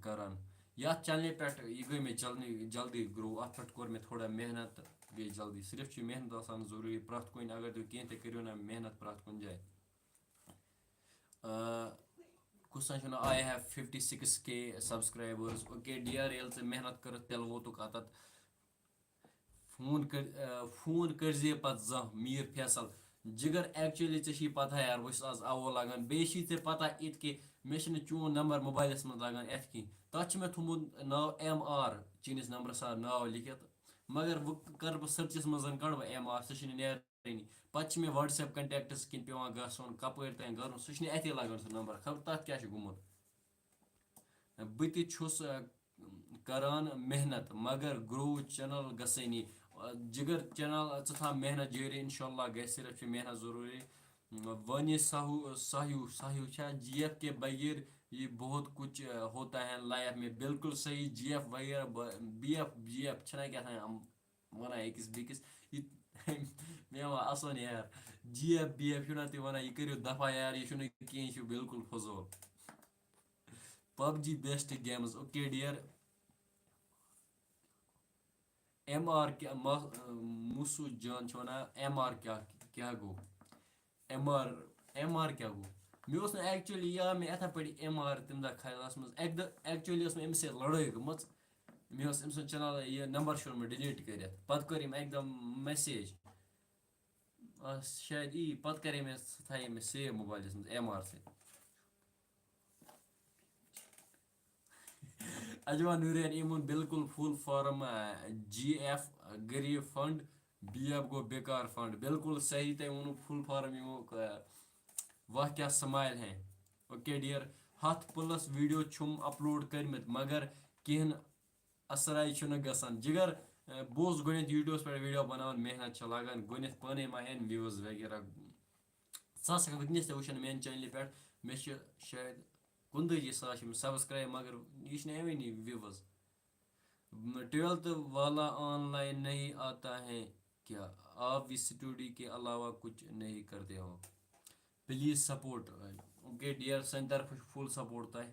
करान या चैनल पे यह गई मे जल्दी ग्रो अत पे कोर मे थोड़ा मेहनत गई जल्दी सिर्फ मेहनत आसान जरूरी प्रत कुन अगर तुम कह करो ना मेहनत प्रत कुन जाए question I have 56K subscribers okay dear ये मेहनत कर तेल वोतुक अत फोन कर पत जह मीर फैसल जिगर एक्चुअली ची पता यार बस आज आवो लगान बेशी ते पता इत कि मे चून नंबर मोबाइलस मज लगान एथ कह तथ मे थोमुत नाव MR चीनिस नंबर सा नाव लिखित मगर वो कर बह सर्चस मज कड़ बह MR सह नेरानी पे मे WhatsApp कंटेक्टस किन पे गसन कपर तान गर सह अति लगान सह नंबर खबर तथ क्या गुमुत बह तुस करान मेहनत मगर ग्रो चैनल गसनी जिगर चैनल थ मेहनत जारी इंशाल्लाह ग सिर्फ मेहनत जरूरी वन साहू साहू साहू GF के बगैर ये बहुत कुछ होता है लाइफ में बिल्कुल सही GF वगैरह BF GF छना क्या था वन अकिस बिकिस मे आसान यार GF BF ना तुम वन यह करो दफा यार यह कह बिल्कुल फजूल PUBG best games okay dear MR क्या मुसू जान वन MR क्या क्या गो MR क्या गो मे एक्चुअली या मे इथा पे MR तम दह ख्याल मज एक्चुअली मे अमिस लड़ाई गम मे अम चैनल यह नंबर शोर मे डिलीट कर पत कर एकदम मैसेज शायद पत करे मे थे मे सेव मोबाइल मज MR से अजवा नूरियन इमुन बिल्कुल फुल फॉर्म GF गरीब फंड BF गो बेकार फंड बिल्कुल सही तय वो फुल फॉर्म इमो वह क्या स्माइल हैं ओके डियर हथ प्लस वीडियो छुम अपलोड करमत मगर कहन असराई गसान जिगर बोस गोत यूट्यूबस पे वीडियो बनान मेहनत लगान गोत पाने मा व्यूज वगैरह सक वनस ते वुन मेन चैनल पे मे शायद 51,000 सब्सक्राइब मगर यह अवनी व्यूज 12th वाला ऑनलाइन नहीं आता है क्या आप इस स्टूडियो के अलावा कुछ नहीं करते हो प्लीज सपोर्ट ओके डियर सन तरफ फुल सपोर्ट तह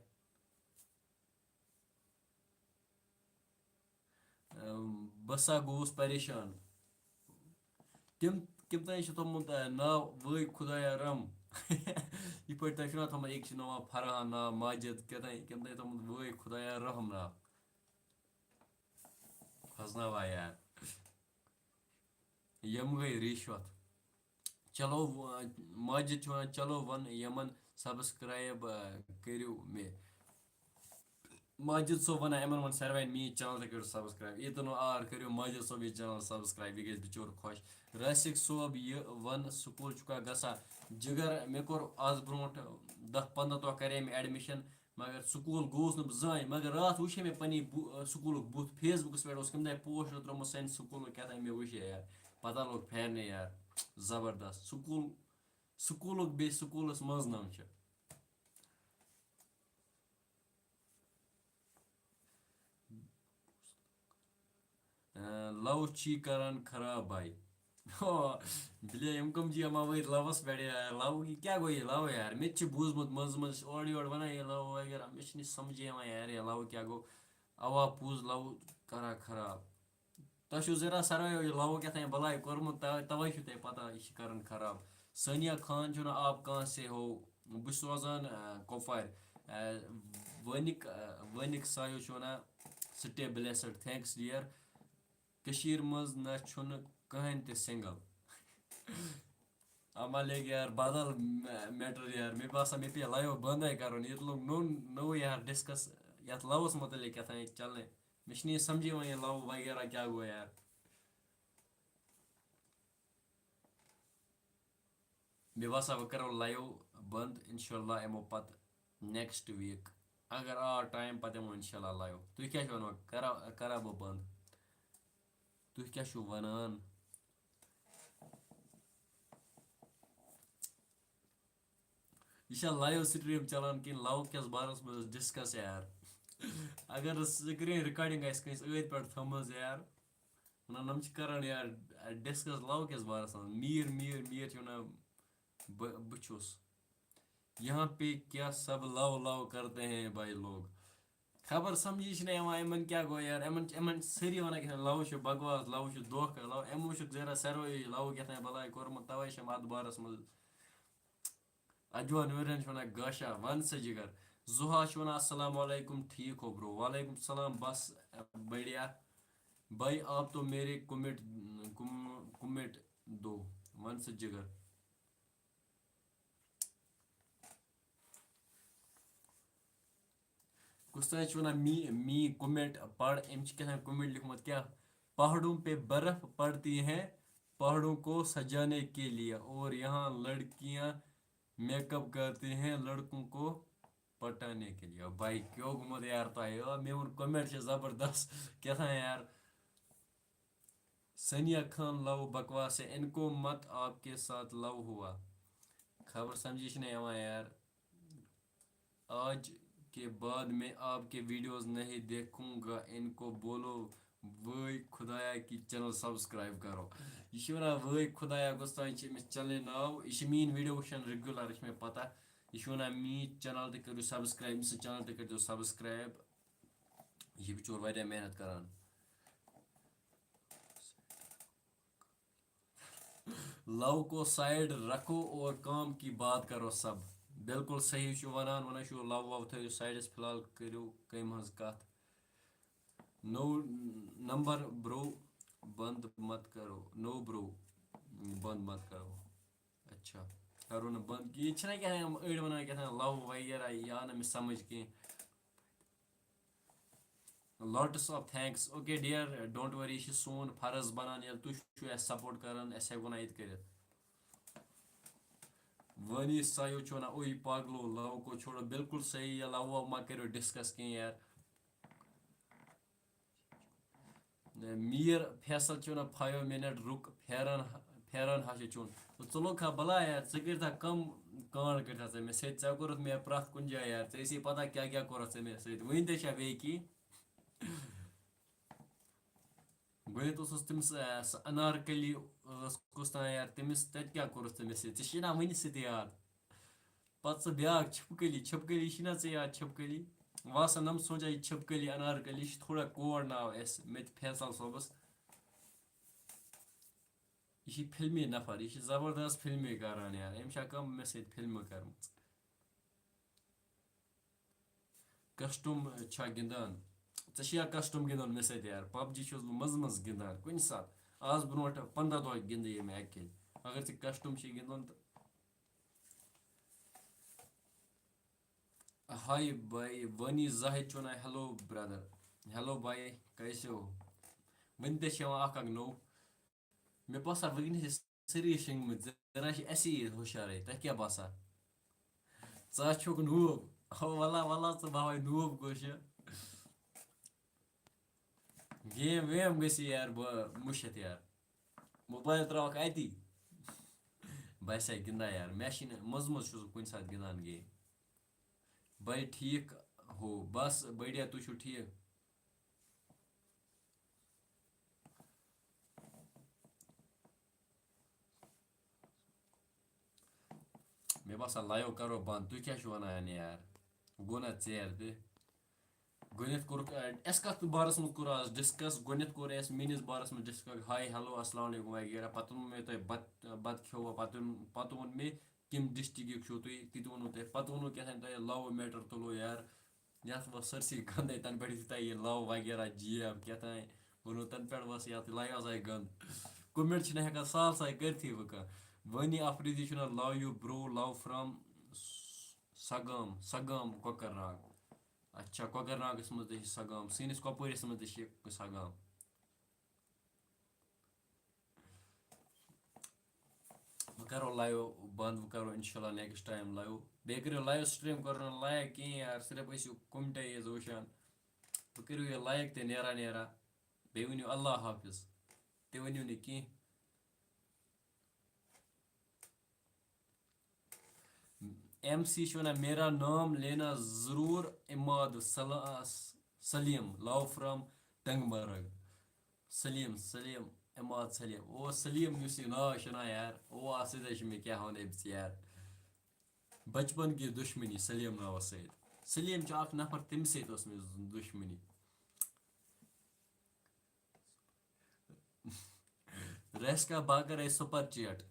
बसा गोस परेशान तम तम तम थोमुत नाव वै खुदाया रम यह पे तह थोमुत एक नाव फरहान नाव माजिद कम तम थोमुत वै खुदाया रहम नाव खसनावा यार यम गई रिश्वत चलो माजिद चलो वन यमन सब्सक्राइब करो मे माजिद सोब वन यमन सारे मी चैनल तक करो सब्सक्राइब ये तो आर करो माजिद सोब ये चैनल सब्सक्राइब यह बिचोर खुश रसिक सोब यह वन स्कूल चुका गसा जिगर मे कोर आज ब्रोट 10-15 दह करे मे एडमिशन मगर स्कूल गोस न जान मगर रात वुशे मे पनी स्कूल बुथ फेसबुकस पे कम पोस्ट त्रोमो सन स्कूल क्या मे वुशे यार पता लोग फैरने यार जबरदस्त स्कूल बे स्कूलस मज नम लव ची करान खराब भाई बिले यम कम जी अमा वही लवस पे यार लव की क्या गो ये लव यार मे बूजमुत मज मज ओड योड वन ये लव वगैरह मे समझ यार ये लव क्या गो अवा पूज लव करा खराब तु जरा सरवे लव क्या बलाई कोर्मुत तवे ते पता यह करान खराब सानिया खान जो आप कहाँ से हो बस रोजान कोपवार वनिक वनिक सायो वन स्टे ब्लेसड थैंक्स डियर कशीर मज न छुन कहन ते सिंगल अमा लेग यार बदल मैटर यार मे बासा मे पे लाइव बंद कर ये लोग नो यार डिस्कस ये लवस मुतलिक क्या चलने मे समझी वो ये लव वगैरह क्या गो यार मे बासा वह करो लाइव बंद इंशाल्लाह यमो पत नेक्स्ट वीक अगर आ टाइम पत यमो इंशाल्लाह लाइव तु क्या वन करा बह बंद तु क्या वनान यह लाइव स्ट्रीम चलान कि लव किस बारस में डिस्कस यार अगर स्क्रीन रिकॉर्डिंग कंस अत पे थमज यार वन नम करान यार डिस्कस लव किस बारस मीर मीर मीर वन बुछुस यहाँ पे क्या सब लव लव करते हैं भाई लोग खबर समझी इन क्या गो यार इन सरी वन लव बकवास लव धोख लव यमो जरा सरवे लव क्या बलाई कोर्मुत तवे अत बारस मज अजवा नूरन वन गाशा वन स जिगर जुहा वन अस्सलाम वालेकुम ठीक हो ब्रो वालेकुम सलाम बस बढ़िया भाई आप तो मेरे कुमिट दो वन स जिगर कुछ वन मी कुमिट पढ़ अम क्या कुमिट लिखमत क्या पहाड़ों पे बर्फ पड़ती है पहाड़ों को सजाने के लिए और यहाँ लड़कियां मेकअप करते हैं लड़कों को पटाने के लिए भाई क्यों घूमत यार तो मे वो कमेंट जबरदस्त क्या था यार सनिया खान लव बकवास है इनको मत आपके साथ लव हुआ खबर समझी यार आज के बाद मैं आपके वीडियोस नहीं देखूंगा इनको बोलो वही खुदाया की चैनल सब्सक्राइब करो यह वन वही खुदाया गोस्तान चैनल नाव यह मीन वीडियो वुचान रेगुलर मे पता यह वन मी चैनल तक करो सब्सक्राइब चैनल तक करो सब्सक्राइब यह बिचोर वारिया मेहनत करान लव को साइड रखो और काम की बात करो सब बिल्कुल सही वनान वन लव वव थो साइडस फिलहाल करो कम हज कत नो नंबर ब्रो बंद मत करो नो ब्रो बंद मत करो अच्छा करो न बंद ये क्या अड़ वन क्या लव वगैरह यह आना मे समझ कह lots of thanks okay dear don't worry यह सोन फर्ज बनान ये तुम सपोर्ट करान अस हेको ना ये कर वनी सायो वन ओई पागलो लव को छोड़ो बिल्कुल सही ये लव वव मा करो डिस्कस कह यार मीर फैसल वन 5 मिनट रुक फेरन फेरन हश चुन तो लोग खा बला यार कर कम कांड कर मे सत कोर मे प्रथ कुन जाए यार ऐसी पता क्या क्या कोर मे वन ते की गोत तमिस अनारकली कुछ यार तमिस तत क्या कोरस मे ना वन सत याद पे ब्या छिपकली छिपकली ना याद छिपकली वासा नम सोचा यह छिपकली अनारकली थोड़ा कोड नाव मे फैसल सोबस यह फिल्मी नफर यह जबरदस्त फिल्मी करान यार अम कम मे सत फिल्म कर कस्टम गिंदान या कस्टम गिंदान मे सत यार पबजी मज मज गिंदान कुन सात आज ब्रो 15 दह गिंद मे अकि अगर कस्टम गिंदान तो हाय भाई वनी जाहिद चुना हेलो ब्रदर हेलो भाई कैसे हो वन ते अख अख नो मे बसान वनस सारी शंगमत जरा ऐसी हुशार तह क्या बसान षुक नूब वल्ला वल्ला भाई नूब गोश गेम वेम गसी यार मुशत यार मोबाइल त्रोक अति बस गिंदा यार मे मज मज कुछ सात गिंदान गेम भाई ठीक हो बस बढ़िया तु ठीक मे बसान लाइव करो बंद तु क्या वन यार गो ना ेर तह गोत कोर अस कत बारस मज कोर आज डिस्कस गोत कोर अस मेनिस बारस मज डिस्कस हाय हेलो अस्सलाम वालेकुम वगैरह पत वो मे तुम बत खो पत वो मे कम डिस्ट्रिक्ट छो तुम ति वो तुम पत वो क्या तुम लव मैटर तुलो यार ये वो सरसी गंद तन पे दिता ये लव वगैरह जीएम क्या वो तन पे बस ये लाइव आए गंद कमेंट हेकान साल साल करथी वह वनी Afridi love you bro love from Sagam Sagam Kokernag अच्छा कोकरनागस मज सगाम सनिस कपवरिस मज सगाम वह करो लाइव बंद वह करो इंशाल्लाह नेक्स्ट टाइम लाइव बे करो लाइव स्ट्रीम करो लायक कहीं यार सिर्फ कुमटे वुचान वह करो यह लायक ते नेरा नेरा बे वनो अल्लाह हाफिज ते वनो नी कहीं एम सी मेरा नाम लेना ज़रूर इमाद सलीम लव फ्रॉम टंगमर्ग सलीम सलीम इमाद सलीम ओ सलीम नाव शना यार ओ सद मे क्या वन अम्स यार बचपन की दुश्मनी सलीम नाव सत सलीम नफर तम सत मे दुश्मनी रेस का बाकर सुपर चैट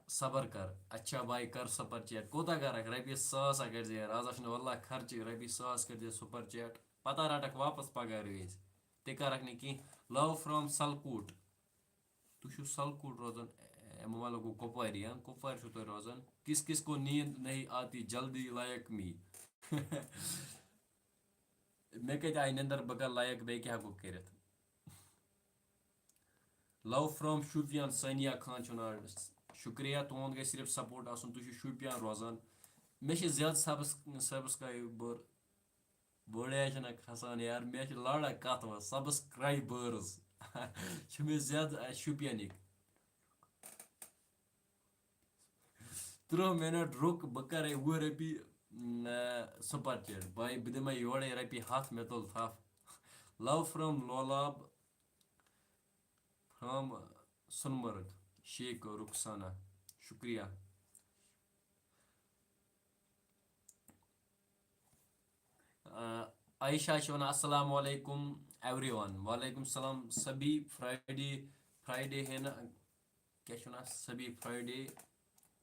सबर कर अच्छा भाई कर सुपर चैट कोता कर रपीस सास कर यार आज वल्ला खर्च रपीस सास कर सुपर चैट पता रटक वापस पगार वज ते करक कहीं लव फ्रॉम सलकूट तु सलकूट रोजान मोबाइल गो कुपवारी हाँ कुपवार तुम रोजान किस किस को नींद नहीं आती जल्दी लायक मी मे कत आई नंदर बह लायक बे क्या हेको कर लव फ्रॉम शुपियान सानिया खान शुक्रिया तुंद गई सिर्फ सपोर्ट आसन तुम शुपियान रोजान मे ज्यादा सब्सक्राइबर बड़े खसान यार मे लड़ा कत वह सब्सक्राइबर्स मे ज्यादा शुपियनिक 3 मिनट रुक बह कर 10 रपी सुपर चैट भाई बह दिमा योड़े रपी 100 मे तुल थप love from Lolab from Sonamarg Sheikh Rukhsana शुक्रिया आयशा अस्सलाम वालेकुम एवरीवन वालेकुम सलाम सभी फ्राइडे फ्राइडे है ना क्या सभी फ्राइडे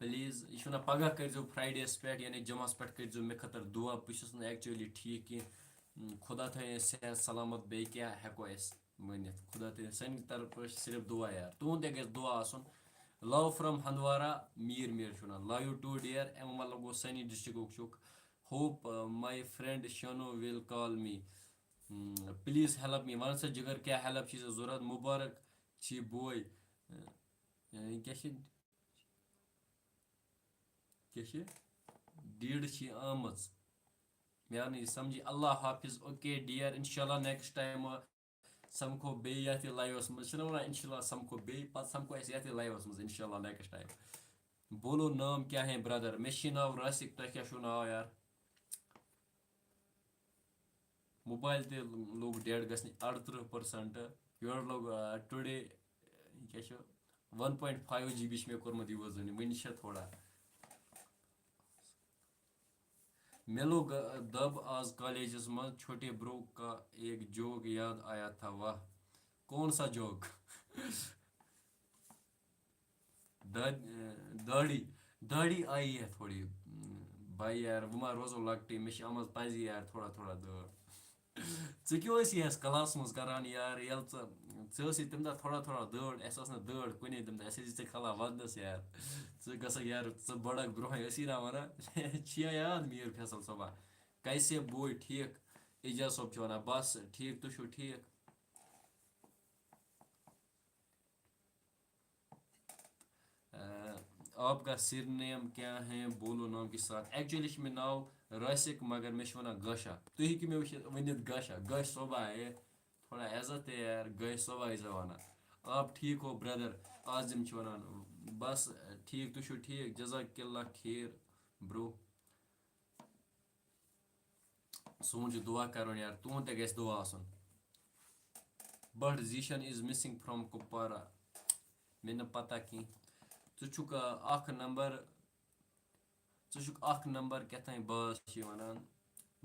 प्लीज़ यह पगह कर फ्राइडेस पे यानी जुमस पे कर मे खतर दुआ बहुत एक्चुअली ठीक कि खुदा थे सेहत सलामत बे क्या हेको वन खुदा थे सन तरफ सिर्फ दुआ यार तुंद ते दुआ आसन love from Handwara Mir Mir love you too dear अम मतलब गो सनी डिस्ट्रिक्ट होप माय फ्रेंड शानो will call me please help me वन सा जिगर क्या हेल्प जरूरत मुबारक छी बोय क्या क्या डीड आमज मे आव समझी अल्लाह हाफिज ओके डियर इंशाल्लाह नेक्स्ट टाइम समखो बे यथ लाइवस मज इंशाल्लाह समखो बे पत समखो अस यथ लाइवस मज इंशाल्लाह नेक्स्ट टाइम बोलो नाम क्या है ब्रदर मे नाव रासिक तुह क्या नाव यार मोबाइल ते लोग डेड गि 38% योर लोग टुडे क्या 1.5 GB मे कोर्मुत यूज वन थोड़ा मे लोग दब आज कॉलेजस में छोटे ब्रो का एक जोक याद आया था वाह कौन सा जोक दाढ़ी दाढ़ी आई है थोड़ी भाई यार वो मा रोजो लकटी मे आमज पजी यार थोड़ा थोड़ा दाढ़ क्यों क्लास मज करान यार ये तम दह थोड़ा थोड़ा दाढ़ अस दाढ़ कुन तम दह खला वदनस यार गक यार बड़क ब्रोह ना वन याद मीर फैसल सोबा कैसे बोय ठीक एजाज सोब छ वनान बस ठीक तुम छो ठीक आपका सिरनेम क्या है बोलो नाम के साथ एक्चुअली मे नाव रसिक मगर मे वनान गशा तुम हेकि मे वनित गशा गश सोबा है थोड़ा इज्जत है यार गश सोबा वनान आप ठीक हो ब्रदर आजिम छ वनान बस ठीक तुम छो ठीक जजाकिल्ला खीर ब्रो सोन दुआ कर यार तुम ते गस दुआ आसन Butt Zeeshan is missing from Kupwara मे न पता की चुक अख नंबर चुक अख नंबर क्या बास वनान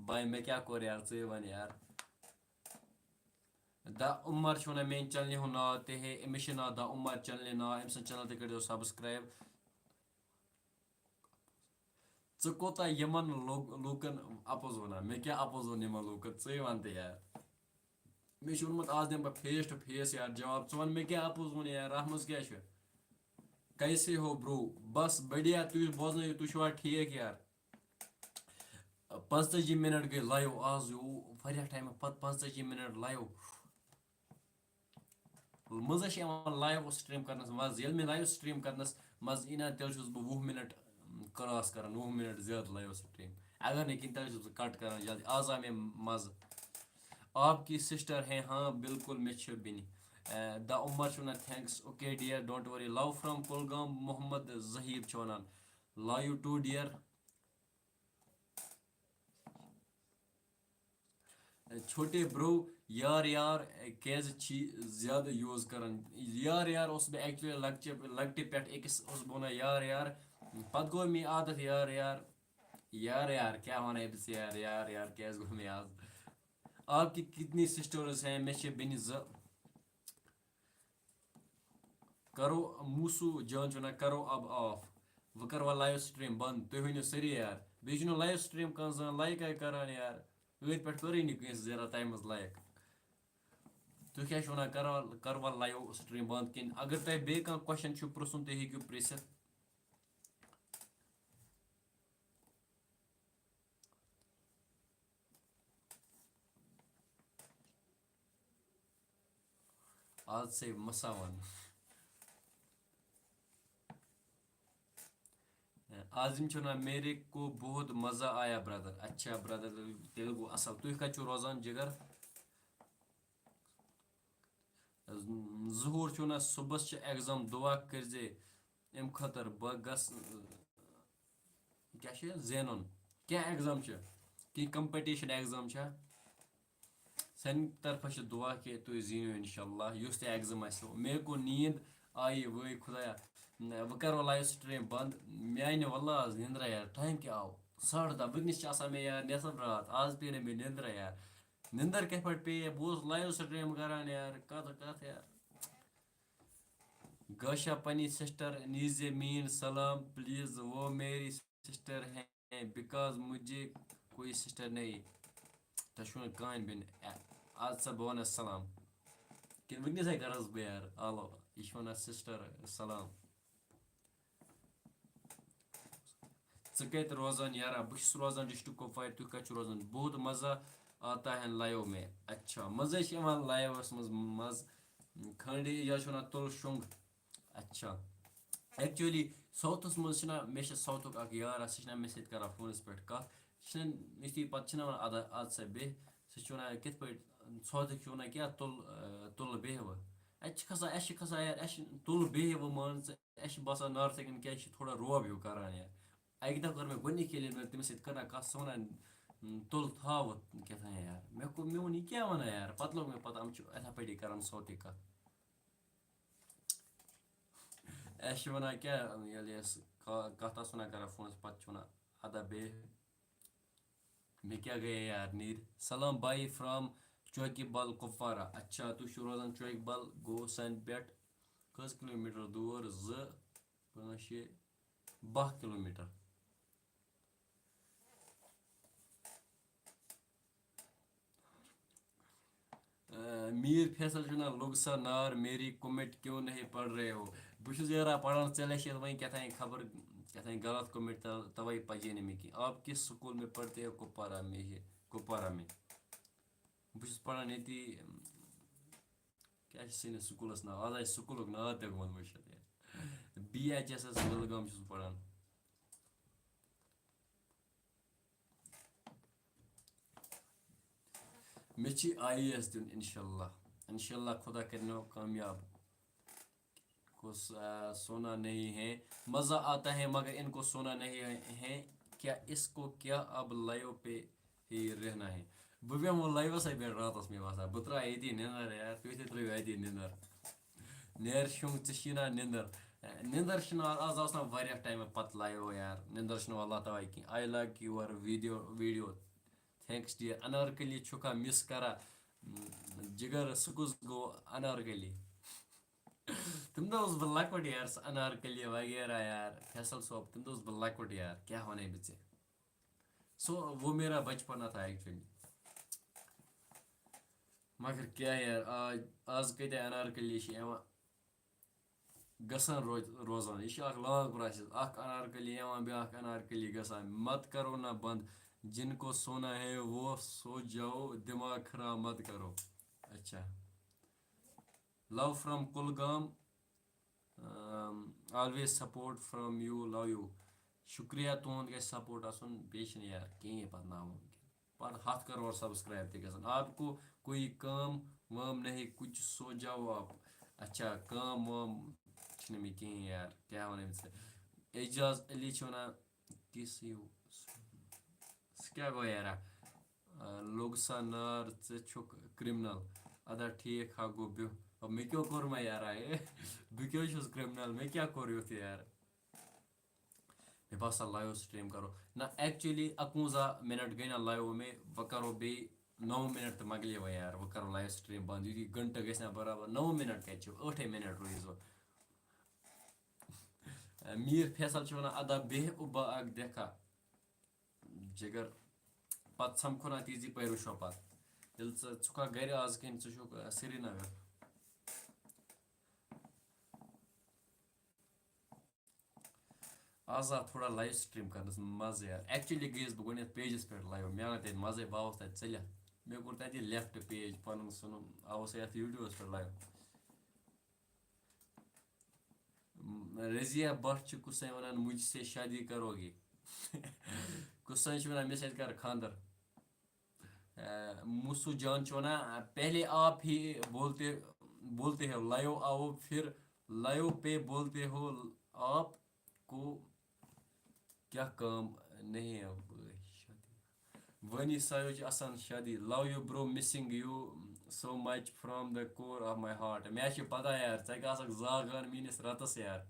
भाई मे क्या कोर यार वे वन यार द उमर वनान मेन चैनल हूँ नाव ते अमिस नाव द उमर चैनल नाव अम चैनल ते कर सब्सक्राइब कोता यमन लूकन अपोज वनान मे क्या oppose one Yemen लूकन way one ते यार मे वोनमुत आज दिन बह फेस टू फेस यार जवाब वन मे क्या अपोज वन यार अथ मज क्या कैसे हो ब्रो बस बढ़िया तुम बोजन तुम ठीक यार 45 मिनट गई लाइव आज वारिया टाइम पत 45 मिनट लाइव मजा लाइव स्ट्रीम करनस मज ये मे लाइव स्ट्रीम करनस मज इना तेल बह 20 मिनट क्रॉस कर 20 मिनट ज्यादा लाइव स्ट्रीम अगर नहीं तेल कट कर जल्दी आज आ मे मज आपकी सिस्टर है हाँ बिल्कुल मे बिन द उमर वन thanks okay dear don't worry love from Kulgam Mohammad Zahib वनान लव यू टू डियर छोटे ब्रो यार यार कैज ज्यादा यूज कर यार यार मे एक्चुअली लकटे पे अकिस बना यार यार पत गो मे आदत यार यार यार यार क्या वन अमिस यार यार यार क्या गो मे आज आपकी कितनी सिस्टर्स हैं मे बिन करो मूसू जान वन करो अब ऑफ वह कर लाइव स्ट्रीम बंद तुम वन सरी यार बे लाइव स्ट्रीम कह लाइक आई करान यार अथ पे कर जरा टाइम लाइक तुम क्या वन कर लाइव स्ट्रीम बंद कि अगर तुम बे क्वेश्चन पृछुन तुम हेकू पृछित आज से मसा वन आजिम चुना मेरे को बहुत मज़ा आया ब्रदर अच्छा ब्रदर तेलुगु असल तुम कत रोजान जिगर जहूर चुना सुबह एग्जाम दुआ करजे अम खतर बह गस क्या जेन क्या एग्जाम कि कंपटिशन एग्जाम सन तरफ दुआ कि तुम जीनो इंशाल्लाह युस ते एग्जाम मे को नींद आई वही खुदाया वह करो लाइव स्ट्रीम बंद मे आई ना वल्ला आज निंद्रा यार टाइम क्या आओ 10:30 वनस मे यार नेसफ रात आज पे मे निंद्रा यार निंदर कह पे बहुत लाइव स्ट्रीम करान यार कत यार गौशा पनी सिस्टर नीजे मीन सलाम प्लीज वो मेरी सिस्टर है बिकॉज मुझे कोई सिस्टर नहीं तशुन कहान बिन आज सा बह सलाम कि वनस कर बह यार आलो यह वन सिस्टर सलाम कत रोजान यार बस रोजान डिस्ट्रिक्ट कुपवार तुम कत रोजान बहुत मज़ा आता है लाइव में अच्छा मज़ा लाइवस मज खंड या तुल शुंग अच्छा एक्चुअली साउथस मज मे साउथुक यार सह मे सत कर फोनस पे कत यी पे अद सा बे सह कत पे साउथुक वन क्या तुल बेहव खसान यार तुल बेहव मान बसान नॉर्थकन क्या थोड़ा रोब हिू करान यार अक दह कर मे गोनिक मे तमिस कर कत सह वन तुल थाव क्या यार मे वोन यह क्या वन यार पे लोग मे पता इथा पे कर साउथक कत वन क्या कत वन कर फोन पे वन अदा बे मे क्या गए यार नीर सलाम बाई फ्राम चौकी बल कुपवारा अच्छा तुम रोजान चौकी बल गो सन पे कस किलोमीटर दूर 12 किलोमीटर मीर फैसल चुना लुगसा नार मेरी कमेंट क्यों नहीं पढ़ रहे हो बहुत यार पढ़ान चले वन क्या खबर कहते हैं गलत कमेंट तवाई पजे नहीं कि आप किस स्कूल में पढ़ते हो कुपवारा में ये कुपवारा में बहुत पढ़ान ये क्या स्कूलस नाव आज स्कूल नाव ते गोन वुचित BHSS Wilgam पढ़ान मे IAS दिन इंशाल्लाह खुदा करना कामयाब को सोना नहीं है मज़ा आता है मगर इनको सोना नहीं है क्या इसको क्या अब लाइव पे ही रहना है बह बेमो लाइवस पे रात मे बसा बह त्रा ये निंदर यार तुम ते त्रो ये निंदर नेर शुंग षीना निंदर निंदर आज आस ना टाइम पत लाइव यार निंदर अल्लाह तवाई कि I like your video thanks dear Anarkali छुका मिस करा जिगर सुकुस गो अनारकली तुम तो उस लकट यार अनारकली वगैरह यार फैसल सोप तुम तो उस लकट यार क्या होने बच्चे सो वो मेरा बचपना था एक्चुअली मगर क्या यार आज कत अनारकली गसान रोजान यह लॉन्ग प्रोसेस अनारकली ब्याक अनारकली गसान मत करो ना बंद जिनको सोना है वो सो जाओ दिमाग खराब मत करो अच्छा love from Kulgam always support from you love you शुक्रिया तुहद ग सपोर्ट आसन बेश यार कहीं पत नामुमकिन पर 100 करोड़ सब्सक्राइब ते गसन आपको कोई काम वाम नहीं कुछ सो जाओ आप अच्छा काम वाम में कहीं यार क्या वन एजाज अली वन किस यू क्या गो यार लोग सा नार छुक क्रिमिनल अदा ठीक हा गो ब्यो अब मे क्यों कोर मैं यार बह क्यों क्रिमिनल मे क्या कोर युथ यार मे बसा लाइव स्ट्रीम करो ना एक्चुअली 51 मिनट गई ना लाइव में वह करो बे 9 मिनट तो मगले वो यार वह करो लाइव स्ट्रीम बंद यदि घंटा गई बराबर 9 मिनट कत 8 मिनट रोज मीर फैसल वन अदा बेह उबा अग देखा जिगर पत समखो ना तीजी पैर शोपा ये चुका गर आज कन चुक श्रीनगर आज आ थोड़ा लाइव स्ट्रीम करनस मज़े यार एक्चुअली गई बह गो पेजस पे लाइव मे आना तक मज़े बह आस तक चलिया मे कोर तत लेफ्ट पेज पन सुन आस ये यूट्यूबस पे लाइव रजिया भट्ट कुछ वन मुझसे शादी करोगे कुछ वन मे कर खानदर मुसु जान वन पहले आप ही बोलते बोलते हो लाइव आओ फिर लाइव पे बोलते हो आपको क्या काम नहीं है शादी वनी सायोज आसान शादी love you bro missing you so much from the core of my heart मे पता यार जागान मीनिस रतस यार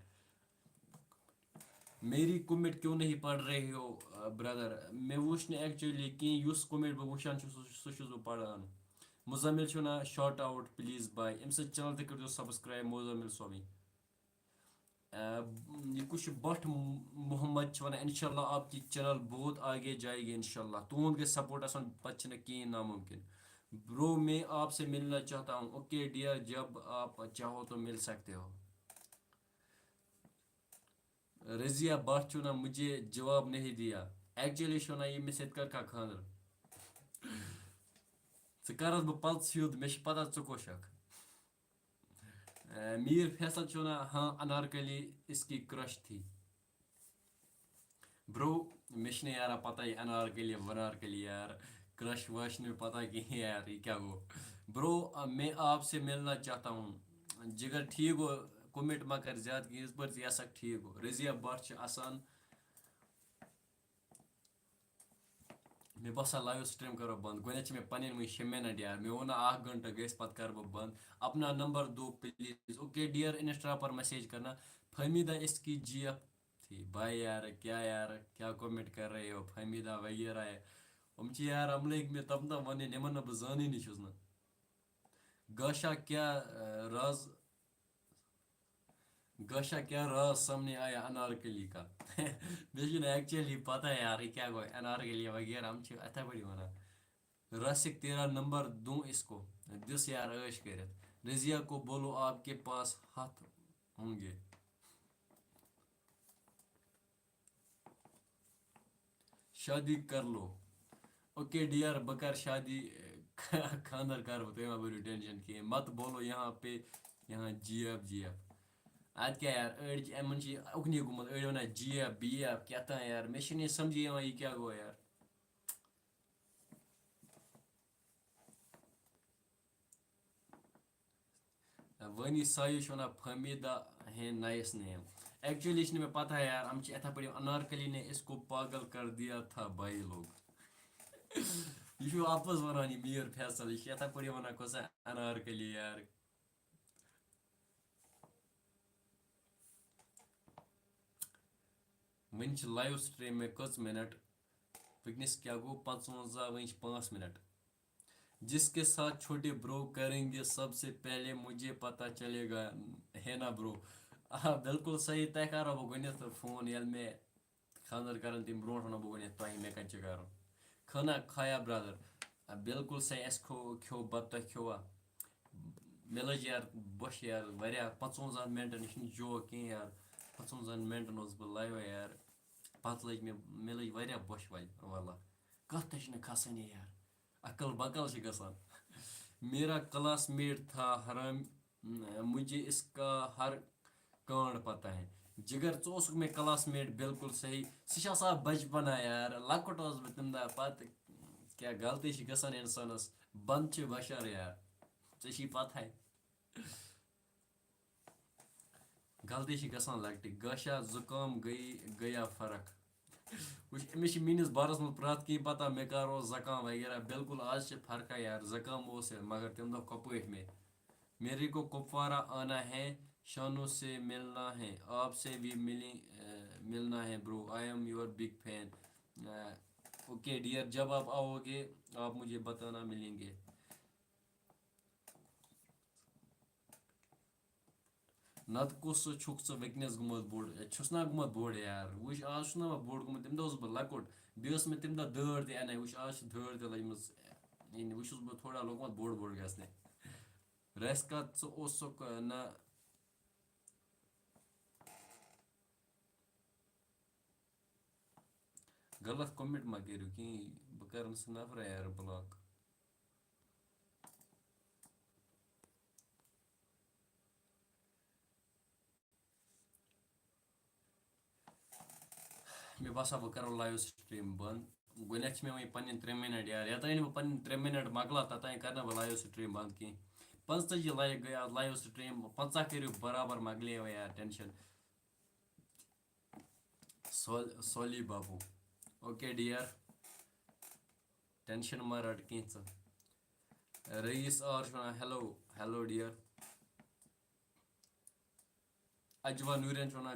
मेरी कमेंट क्यों नहीं पढ़ रहे हो ब्रदर मे वुच एक्चुअली कहीं कमेंट बह वुचान सह पढ़ान मुजमिल ना शॉर्ट आउट प्लीज बाय अम चैनल तक सब्सक्राइब मुजमिल सोवी ये कुछ भट्ट मोहम्मद वन इंशाल्लाह आपकी चैनल बहुत आगे जाएगी इंशाल्लाह तुहद गई सपोर्ट आसान पे कहीं नामुमकिन ब्रो मैं आपसे मिलना चाहता हूँ ओके डियर जब आप चाहो तो मिल सकते हो रजिया भट्ट ना मुझे जवाब नहीं दिया एक्चुअली ना ये मे सत कर खानदर कर बह पल सीध मे पता कोशक मीर फैसल ना हाँ अनारकली इसकी क्रश थी ब्रो मे यार पता ही अनारकली वनारकली यार क्रश वश नहीं पता कि यार ये क्या गो ब्रो मैं आपसे मिलना चाहता हूँ जिगर ठीक हो कमेंट मा कर ज्यादा कि इस पर यह ठीक हो रजिया भट्ट आसान मे बसा लाइव स्ट्रीम करो बंद गोच मे पन वह 6 मिनट यार मे वो 1 घंटा गई पत कर बह बंद अपना नंबर दो प्लीज ओके डियर इंस्टा पर मैसेज करना फहमीदा इसकी GF थी भाई यार क्या कमेंट कर रहे हो फहमीदा वगैरह है हम यार अमल मे तब ना वन निमन बह जानी ना गशा क्या राज गशा क्या राज सामने आया अनारकली का मे एक्चुअली पता है यार क्या गो अनारकली वगैरह हम अथा बड़ी वन रसिक तेरा नंबर दूं इसको दिस यार ऐश कर रजिया को बोलो आपके पास हाथ होंगे शादी कर लो. ओके डियर बकर शादी खानदार कर तुम मा बरू टेंशन कहें मत बोलो यहाँ पे यहाँ जी एफ जी एफ. अद क्या यार अमन उकनी गुमत अड़ वन जी एफ बी एफ क्या यार मे समझी ये क्या गो यार. वनी सायुश वन फमीदा है नाइस नेम. एक्चुअली में पता है यार हम यथा पे अनारकली ने इसको पागल कर दिया था भाई लोग. यह आपस वन मीर फैसल यह यथा पे वन कस अनारकली यार. वन लाइव स्ट्रीम में कच मिनट वनस क्या गो 55 वन 5 मिनट. जिसके साथ छोटे ब्रो करेंगे सबसे पहले मुझे पता चलेगा है ना ब्रो. बिल्कुल सही तय करो बह गो फोन ये मे खानदार कर तम ब्रो वन बह गो तुम मे कत कर खाना खाया ब्रदर. बिल्कुल सही अस खो बत तुम खोआ मे लज यार बश यार वह 55 मिनटन यह जोक कहें यार 55 मिनटन बह लाइव यार पत लज मे लज वह बश वल वल्ला कत तह खसान यार अकल बकल गसान. मेरा क्लासमेट था हराम मुझे इसका हर कांड पता है. जिगर चोसुक में क्लासमेट बिल्कुल सही सह बचपना यार लकुट बह तम दह पत क्या गलती गसान इंसानस बंद बशर यार ची पत है गलती गसान लकट गशा जुकाम गया फर्क. अमिस मीनिस बारस में प्रत कहीं पता मे कर जकाम वगैरह बिल्कुल आज फर्क यार जकाम मगर तम दह कपट में मेरे को कुपवारा आना है शानों से मिलना है आपसे भी मिलना है bro I am your big fan. Okay dear जब आप आओगे आप मुझे बताना मिलेंगे. नत कुस छुक वकनेस गुमत बोड़ छुस ना गुमत बोड़ यार वुच आज ना बोड़ गुमत तम दह बह लकुट बेस में तम दह दड़ तन वुच आज दड़ त लजम वुस बह थोड़ा लोगमत बोड़ बोड़ गसने रस कत ना गलत कमेंट मा करो कहीं बह कर नफर यार ब्लॉक. मे बसा बह करो लाइव स्ट्रीम बंद गोनथ मे वही पन्न 3 मिनट यार यतन बह पन्न 3 मिनट मकला तोतान कर बह लाइव स्ट्रीम बंद कहीं 45 लाइक गई आज लाइव स्ट्रीम 50 करो बराबर मकले यार टेंशन. सोली बाबू ओके डियर टेंशन मा रट कहीं रईस और हेलो हेलो डियर. अजवा नूरन वन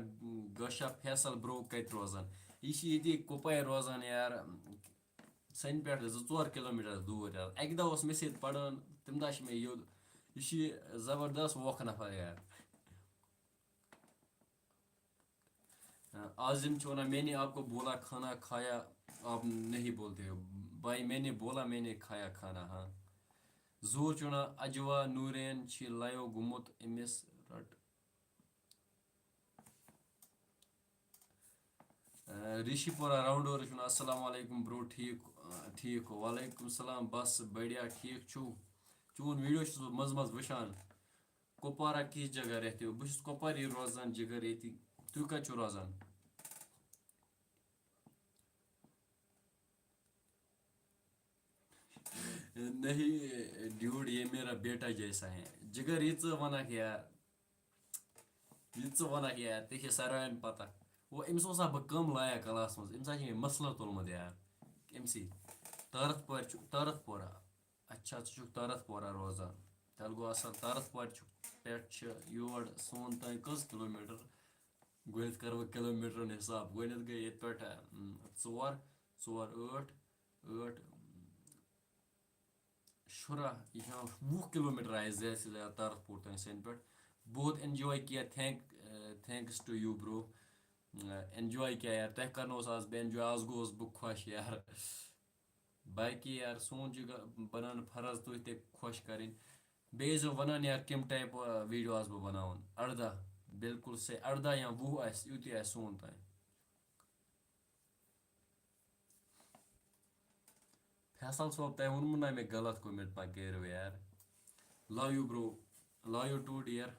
गशा फैसल ब्रो कत रोजान ये कुपवार रोजान यार सन पे 2-4 किलोमीटर दूर यार अक दह मे सत पढ़ान तम दह मे यह जबरदस्त वोख नफर यार. आजिम वन मैंने आपको बोला खाना खाया आप नहीं बोलते हो भाई मैंने बोला मैंने खाया खाना. हाँ जूर वन अजवा नूरन लाइव गुमुत अमिस रट ऋषिपुरा राउंडोर अस्सलाम वालेकुम ब्रो ठीक हो वालेकुम सलाम बस बढ़िया ठीक छू चून वीडियो मज मज वशान कुपवारा किस जगह रहते हो बस कुपवारी रोजान जिगर ये तु कत रोजान. नहीं ड्यूड ये मेरा बेटा जैसा है जिगर ये वनक यार ये वनक यार ते सारे पता वो अमिस बह कम लायक क्लास मज अमिस मसला तुलमुत यार अमसी तारत पोरा अच्छा तारत पोरा रोजान तल गो असल तारत पोर पे योर सोन तान कस किलोमीटर गोत कर किलोमीटर हिसाब गोत गई ये पे 4 4 8 8 शुरा यह 20 किलोमीटर आए ज्यादा से ज्यादा तारतपुर तक सन पे बहुत एंजॉय किया thanks to you bro. Enjoy किया यार तह कर आज बह एंजॉय आज गोस बह खुश यार बाकी यार सोन बनान फर्ज तुम ते खुश करें बेस वनान यार कम टाइप वीडियो आज बह बनावन 18 बिल्कुल से 18 या 20 यूत सोन तान फैसल सोब तय वोनमु ना मे गलत कमेंट पा करो यार love you bro love you too dear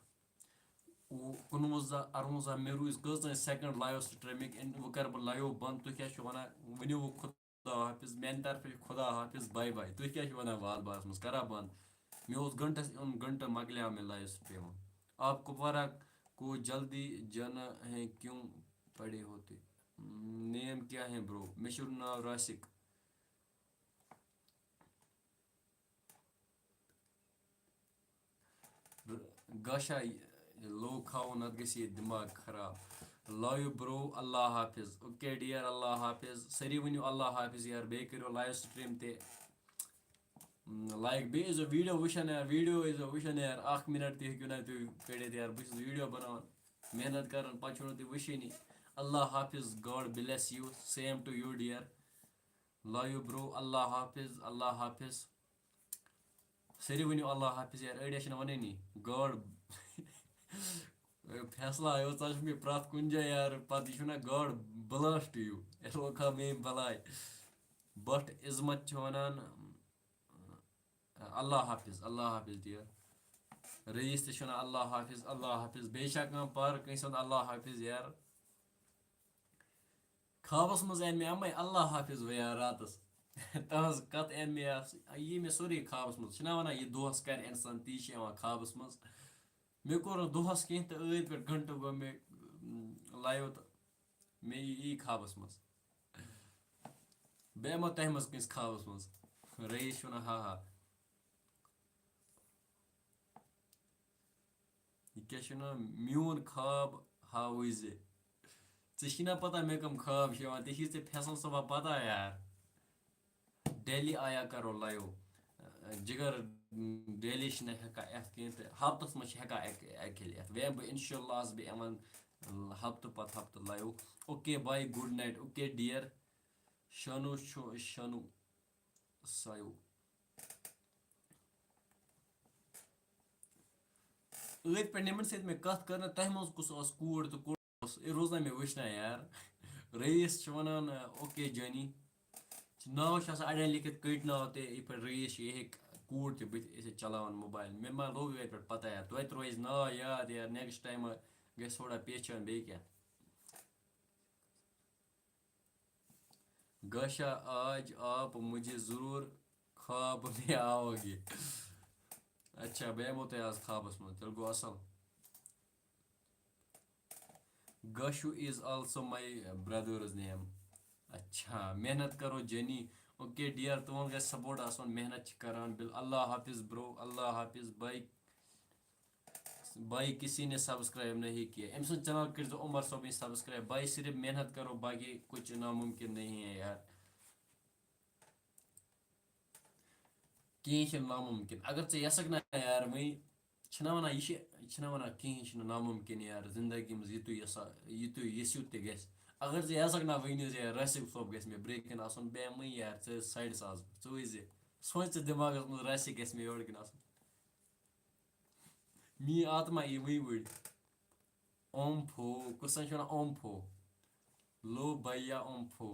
19 मे रूज कज सेकंड लाइव स्ट्रीमिंग वो कर बह लाइव बंद तुह क्या वन वनो वो खुदा हाफिज मेन तरफ खुदा हाफिज बाय बाय तुह क्या वन वाल बास मज करा बंद मे घंटस घंटा मकलिया मे लाइव स्ट्रीम आप कुपवारा को जल्दी जन है क्यों पड़े होते नेम क्या है ब्रो मे नाव रासिक गशा लोग खाओ नत गसी दिमाग खराब लव यू ब्रो अल्लाह हाफिज ओके डियर अल्लाह हाफिज सरी वनो अल्लाह हाफिज यार बे करो लाइव स्ट्रीम ते लाइक बे इज वीडियो वुशन यार वीडियो इज वुशन यार 1 मिनट तह हेकू ना तुम कड़ित यार बस वीडियो बनान मेहनत कर पे तुम वुशनी अल्लाह हाफिज God bless you same to you dear love you bro Allah हाफिज अल्लाह हाफिज सरी वनो अल्लाह हाफिज यार अड़ी वननी गॉड फैसला आयो मे प्रत कुन जाए यार पे ना गॉड ब्लस टू यू रोका मे बलाय but इजमत वनान Allah Hafiz dear rice तना अल्लाह हाफिज बेशा पर कंस अल्लाह हाफिज यार ख्वाबस मज एन मे अम्मे अल्लाह हाफिज व यार रातस तहज कत एन मे ये मे सोरी ख्वाबस मज वन यह दोहस कर इंसान ती ख्वाबस मज मे कोर दोहस कह तो ईद पे घंटो गो मे लाइव तो मे यी ख्वाबस मज बे मो तह मज कस ख्वाबस मज रईस वन हा हा यह क्या मीन ख्वाब हाव ऐ पता मे कम ख्वाब ते फैसल सबा पता यार डेली आया करो लाइव जिगर डेली हेका एथ कह तो हफ्तस मज हेका अकिल एथ वे बह इनशाला बह हफ्त पत हफ्त live okay bye good night okay dear शनु शनु सायु ईद पे निमन सत मे कत कर तह मज कुस कूड़ तो कूड़ रोज ना मे वुचना यार रईस वनान ओके जानी नाव अड़न लिखित कट नाव ते पे रईस यह हे कूड़ त बत चलान मोबाइल मे मा लोग ये पे पता यार तो रोज नाव याद यार नेक्स्ट टाइम ग थोड़ा पहचान बे क्या गशा आज आप मुझे ज़रूर ख्वाब में आओगे अच्छा बह यमो तह आज ख्वाबस मज तेल गो असल गशु is also my brother's name अच्छा मेहनत करो जनी ओके डियर तुम ग सपोर्ट आसन मेहनत करान बिल अल्लाह हाफिज ब्रो अल्लाह हाफिज भाई किसी ने सब्सक्राइब नहीं किया अम चैनल कर उमर सोब सब्सक्राइब भाई सिर्फ मेहनत करो बाकी कुछ नामुमकिन नहीं है यार कहीं नामुमकिन अगर ऐ यसक ना यार वही वन यह वन कहीं नामुमकिन यार जिंदगी मज यू यू त ग अगर ऐ ना वन यार रसिक सोब ग मे ब्रेक कन आसन बे मई यार साइड आज वे सोच दिमाग मज रसिक ग मे योर कन मी आत्मा यी वही वुड ओम्फो कुछ ओम्फो लो भैया ओम्फो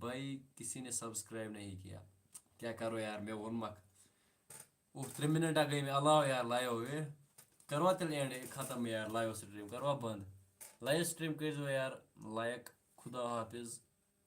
भाई किसी ने सब्सक्राइब नहीं किया क्या करो यार मैं वो मक 3 मिनट गई मैं अलाव यार लाइव करवा तेल एंड खत्म यार लाइव स्ट्रीम करवा बंद लाइव स्ट्रीम कर यार लायक खुदा हाफिज